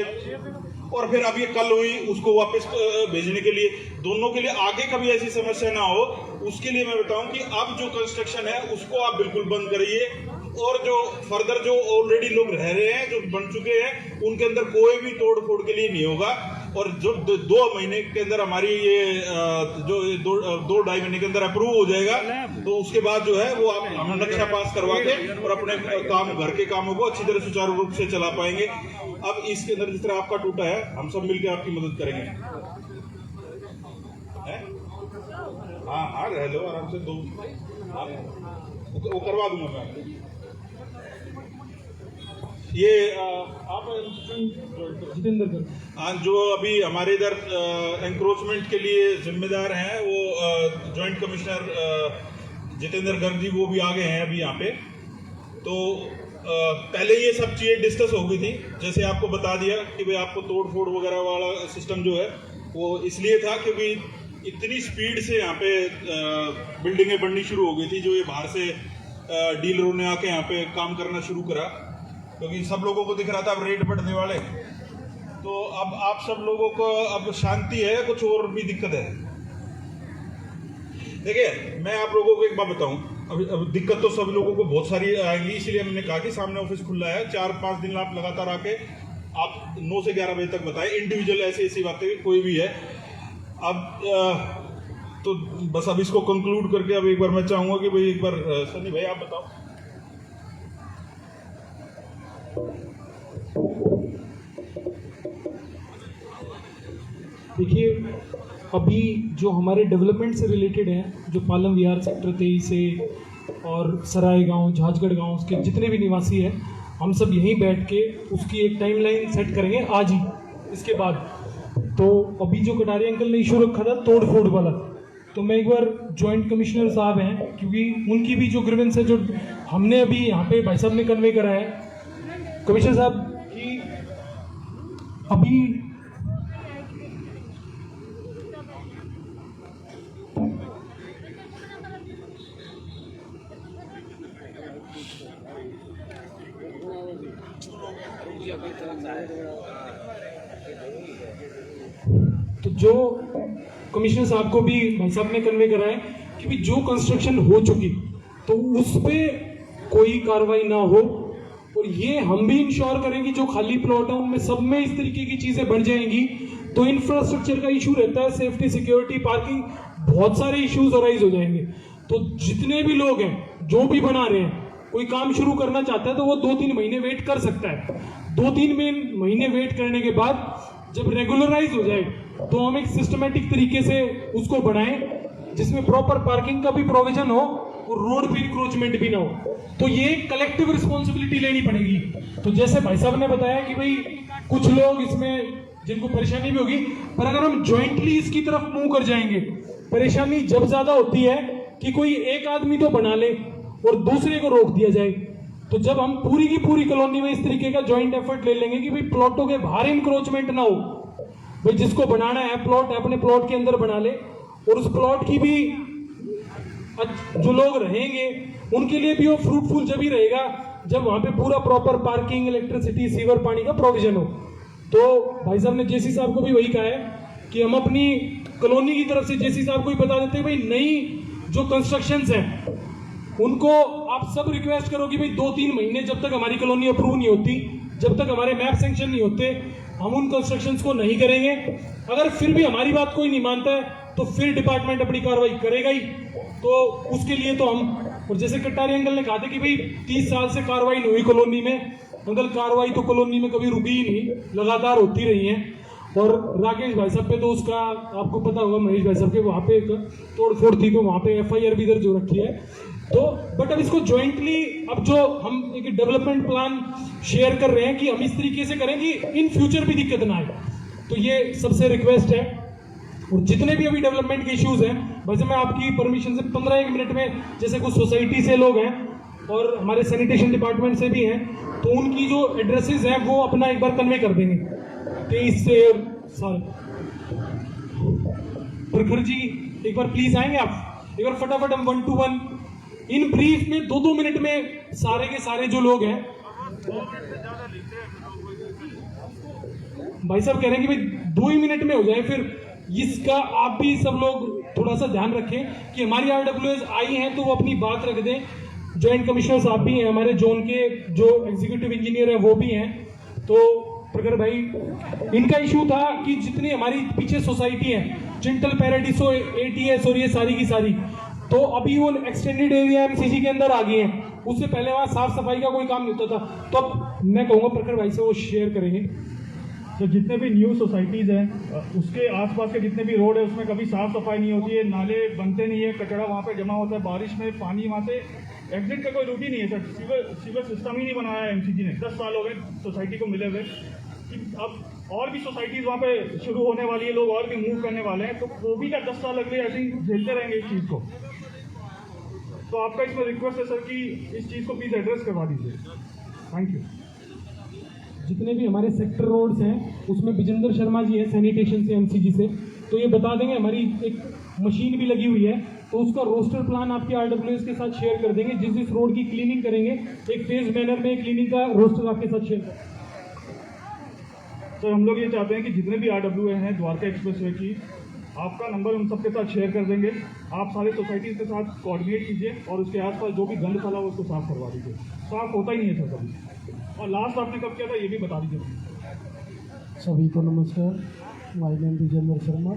Speaker 6: और फिर अब ये कल हुई उसको वापस भेजने के लिए, दोनों के लिए आगे कभी ऐसी समस्या ना हो उसके लिए मैं बताऊं कि अब जो कंस्ट्रक्शन है उसको आप बिल्कुल बंद करिए, और जो फर्दर जो ऑलरेडी लोग रह रहे हैं जो बन चुके हैं उनके अंदर कोई भी तोड़ फोड़ के लिए नहीं होगा। और जो 2 महीने के अंदर हमारी ये जो 2-2.5 महीने के अंदर अप्रूव हो जाएगा तो उसके बाद जो है वो आप हम नक्शा पास करवा के और अपने काम घर के कामों को अच्छी तरह सुचारू रूप से चला पाएंगे। अब इसके अंदर जिस तरह आपका टूटा है हम सब मिलकर आपकी मदद करेंगे। हाँ रह लो आराम से, वो करवा दूंगा मैं आपको। ये आप
Speaker 1: जितेंद्र
Speaker 6: जो अभी हमारे इधर एंक्रोचमेंट के लिए जिम्मेदार हैं वो जॉइंट कमिश्नर जितेंद्र गर्ग जी, वो भी आ गए हैं अभी यहाँ पे। तो पहले ये सब चीज़ें डिस्कस हो गई थी, जैसे आपको बता दिया कि भाई आपको तोड़ फोड़ वगैरह वाला सिस्टम जो है वो इसलिए था क्योंकि इतनी स्पीड से यहाँ पे बिल्डिंगें बननी शुरू हो गई थी। जो ये बाहर से डीलरों ने आके यहाँ पे काम करना शुरू करा, क्योंकि सब लोगों को दिख रहा था अब रेट बढ़ने वाले। तो अब आप सब लोगों को अब शांति है, कुछ और भी दिक्कत है। देखिए मैं आप लोगों को एक बात बताऊं, अब दिक्कत तो सभी लोगों को बहुत सारी आएगी, इसलिए हमने कहा कि सामने ऑफिस खुला है, 4-5 दिन आप लगातार आके आप 9 से 11 बजे तक बताएं, इंडिविजुअल ऐसी बातें कोई भी है। अब तो बस अब इसको कंक्लूड करके अब एक बार मैं चाहूंगा कि भाई एक बार सनी भाई आप बताओ।
Speaker 1: देखिए अभी जो हमारे डेवलपमेंट से रिलेटेड हैं, जो पालम विहार सेक्टर 23 से और सराय गांव, झाजगढ़ गांव, उसके जितने भी निवासी हैं, हम सब यहीं बैठ के उसकी एक टाइमलाइन सेट करेंगे आज ही। इसके बाद तो अभी जो कटारिया अंकल ने इशू रखा था तोड़ फोड़ वाला, तो मैं एक बार जॉइंट कमिश्नर साहब हैं, क्योंकि उनकी भी जो ग्रीवेंस है जो हमने अभी यहाँ पे भाई साहब ने कन्वे करा है कमिश्नर साहब कि अभी तो जो कमिश्नर साहब को भी भाई साहब ने कन्वे करा है कि भी जो कंस्ट्रक्शन हो चुकी तो उस पे कोई कार्रवाई ना हो, और ये हम भी इंश्योर करेंगे जो खाली प्लॉट है उनमें सब में इस तरीके की चीजें बढ़ जाएंगी तो इंफ्रास्ट्रक्चर का इशू रहता है, सेफ्टी, सिक्योरिटी, पार्किंग, बहुत सारे इश्यूज अराइज हो जाएंगे। तो जितने भी लोग हैं जो भी बना रहे हैं, कोई काम शुरू करना चाहता है तो वो 2-3 महीने वेट कर सकता है। 2-3 महीने वेट करने के बाद जब रेगुलराइज हो जाए तो हम एक सिस्टमेटिक तरीके से उसको बनाएं जिसमें प्रॉपर पार्किंग का भी प्रोविजन हो और रोड पे इंक्रोचमेंट भी ना हो। तो ये कलेक्टिव रिस्पॉन्सिबिलिटी लेनी पड़ेगी। तो जैसे भाई साहब ने बताया कि भाई कुछ लोग इसमें जिनको परेशानी भी होगी, पर अगर हम ज्वाइंटली इसकी तरफ मूव कर जाएंगे, परेशानी जब ज्यादा होती है कि कोई एक आदमी तो बना ले और दूसरे को रोक दिया जाए। तो जब हम पूरी की पूरी कॉलोनी में इस तरीके का ज्वाइंट एफर्ट ले लेंगे कि भाई प्लॉटों के बाहर इंक्रोचमेंट ना हो, भाई जिसको बनाना है प्लॉट अपने प्लॉट के अंदर बना ले, और उस प्लॉट की भी जो लोग रहेंगे उनके लिए भी वो फ्रूटफुल जब ही रहेगा जब वहां पे पूरा प्रॉपर पार्किंग, इलेक्ट्रिसिटी, सीवर, पानी का प्रोविजन हो। तो भाई साहब ने जेसी साहब को भी वही कहा है कि हम अपनी कॉलोनी की तरफ से जेसी साहब को ही बता देते हैं भाई नई जो कंस्ट्रक्शंस हैं उनको आप सब रिक्वेस्ट करो कि भाई 2-3 महीने जब तक हमारी कॉलोनी अप्रूव नहीं होती, जब तक हमारे मैप सेंक्शन नहीं होते, हम उन कंस्ट्रक्शंस को नहीं करेंगे। अगर फिर भी हमारी बात कोई नहीं मानता है तो फिर डिपार्टमेंट अपनी कार्रवाई करेगा ही। तो उसके लिए तो हम, और जैसे कटारी अंकल ने कहा था कि भाई 30 साल से कार्रवाई नहीं हुई कॉलोनी में, अंकल कार्रवाई तो कॉलोनी में कभी रुकी ही नहीं, लगातार होती रही है। और राकेश भाई साहब पे तो उसका आपको पता होगा, महेश भाई साहब के वहाँ पे एक तोड़फोड़ थी तो वहाँ पे FIR भी दर्ज हो रखी है। तो बट अब इसको ज्वाइंटली, अब जो हम एक डेवलपमेंट प्लान शेयर कर रहे हैं कि हम इस तरीके से करें कि इन फ्यूचर भी दिक्कत ना आए। तो ये सबसे रिक्वेस्ट है। और जितने भी अभी डेवलपमेंट के इश्यूज हैं, वैसे मैं आपकी परमिशन से 15-1 मिनट में, जैसे कुछ सोसाइटी से लोग हैं और हमारे सैनिटेशन डिपार्टमेंट से भी हैं, तो उनकी जो एड्रेसेस हैं वो अपना एक बार कन्वे कर देंगे। 23 साल प्रखर जी एक बार प्लीज आएंगे आप, एक बार फटाफट हम 1 to 1 इन ब्रीफ में 2-2 मिनट में सारे के सारे जो लोग हैं। भाई साहब कह रहे हैं कि भाई 2 ही मिनट में हो जाए, फिर इसका आप भी सब लोग थोड़ा सा ध्यान रखें कि हमारी RWS आई हैं तो वो अपनी बात रख दें। जॉइंट कमिश्नर साहब भी हैं, हमारे जोन के जो एग्जीक्यूटिव इंजीनियर हैं वो भी हैं। तो प्रखर भाई, इनका इशू था कि जितनी हमारी पीछे सोसाइटी है, चिंटल, पैराडिसो, ATS और ये सारी की सारी, तो अभी वो एक्सटेंडेड एरिया MCG के अंदर आ गई हैं। उससे पहले वहाँ साफ सफाई का कोई काम नहीं होता था। तो अब मैं कहूँगा प्रखर भाई से वो शेयर करेंगे।
Speaker 7: तो जितने भी न्यू सोसाइटीज़ हैं उसके आसपास के जितने भी रोड है उसमें कभी साफ़ सफाई नहीं होती है, नाले बनते नहीं है, कचरा वहाँ पे जमा होता है, बारिश में पानी वहाँ से एग्जिट का कोई रूट ही नहीं है सर। सीवर सिस्टम ही नहीं बनाया है MCG ने। 10 साल हो गए सोसाइटी को मिले हुए कि अब और भी सोसाइटीज़ वहाँ पे शुरू होने वाली है, लोग और भी मूव करने वाले हैं, तो वो भी क्या 10 साल अगले ऐसे ही झेलते रहेंगे इस चीज़ को। तो आपका इसमें रिक्वेस्ट है सर कि इस चीज़ को प्लीज़ एड्रेस करवा दीजिए। Thank you.
Speaker 1: जितने भी हमारे सेक्टर रोड्स हैं उसमें विजेंद्र शर्मा जी हैं सैनिटेशन से, MCG से, तो ये बता देंगे। हमारी एक मशीन भी लगी हुई है तो उसका रोस्टर प्लान आपके RWS के साथ शेयर कर देंगे। जिस जिस रोड की क्लीनिंग करेंगे एक फेज मैनर में क्लीनिंग का रोस्टर आपके साथ शेयर करें।
Speaker 7: सर हम लोग ये चाहते हैं कि जितने भी RWS हैं द्वारका एक्सप्रेसवे की, आपका नंबर उन सबके साथ शेयर कर देंगे। आप सारे सोसाइटीज़ के साथ कोऑर्डिनेट कीजिए और उसके आसपास जो भी गंद फैला हो उसको साफ करवा दीजिए। साफ होता ही नहीं है सर कभी। और लास्ट आपने कब किया था ये भी बता दीजिए।
Speaker 4: सभी को नमस्कार। My name Vijendra Sharma.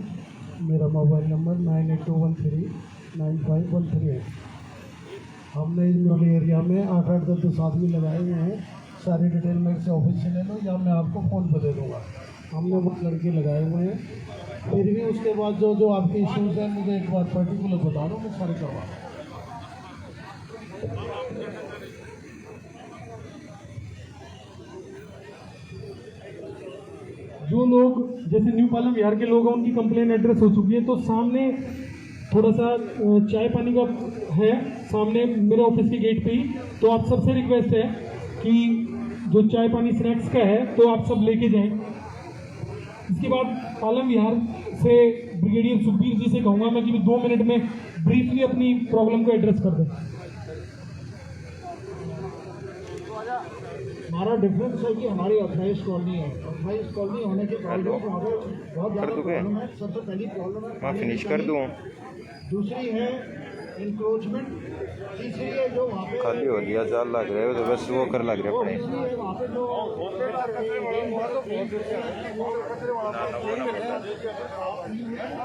Speaker 4: मेरा मोबाइल नंबर 9821395138। हमने इस वाले एरिया में 8-8, 10-10 आदमी लगाए हुए हैं। सारी डिटेल मेरे से ऑफिस से ले लो या मैं आपको फ़ोन पर दे दूँगा। हमने वो लड़के लगाए हुए हैं। फिर भी उसके बाद जो आपके इश्यूज़ हैं मुझे एक बार पर्टिकुलर बता दो, मैं सारे करवा दूँ।
Speaker 1: जो लोग जैसे न्यू पालम विहार के लोग हैं उनकी कंप्लेन एड्रेस हो चुकी है। तो सामने थोड़ा सा चाय पानी का है सामने मेरे ऑफिस के गेट पे ही। तो आप सबसे रिक्वेस्ट है कि जो चाय पानी स्नैक्स का है तो आप सब लेके जाएं। इसके बाद पालम विहार से ब्रिगेडियर सुखबीर जी से कहूँगा मैं कि 2 मिनट में ब्रीफली अपनी प्रॉब्लम को एड्रेस कर दें।
Speaker 3: हमारा डिफरेंस है कि हमारी 28 कॉलोनी है। 28 कॉलोनी होने के बावजूद वहाँ पर बहुत ज़्यादा प्रॉब्लम है। सबसे पहली प्रॉब्लम है
Speaker 8: मैं फिनिश कर दूँ।
Speaker 3: दूसरी है इंक्रोचमेंट। तीसरी है जो वहाँ पे
Speaker 8: खाली हो गया जाल लग रहा है तो बस वो कर लग रहा है
Speaker 3: वहाँ पे जो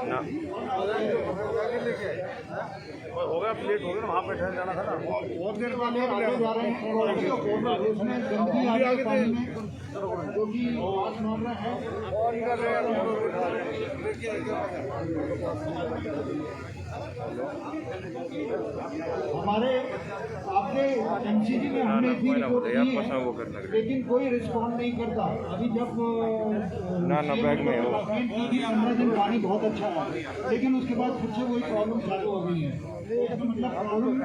Speaker 8: ना
Speaker 2: हो गया प्लेट हो गया ना, वहाँ पे ठहर जाना था ना।
Speaker 3: और देर बाद आगे जा रहे हैं उसमें गंदगी आ रही है पानी में, जो कि आज मामला है। हमारे आपने एमसीडी में हमने इतनी रिपोर्ट दी है,
Speaker 8: वो कर लग रहा
Speaker 3: लेकिन कोई रिस्पॉन्ड नहीं करता। अभी जब
Speaker 8: ना बैग में हो
Speaker 3: 15 दिन पानी बहुत अच्छा है, लेकिन उसके बाद फिर से वही प्रॉब्लम चालू हो गई है। मतलब प्रॉब्लम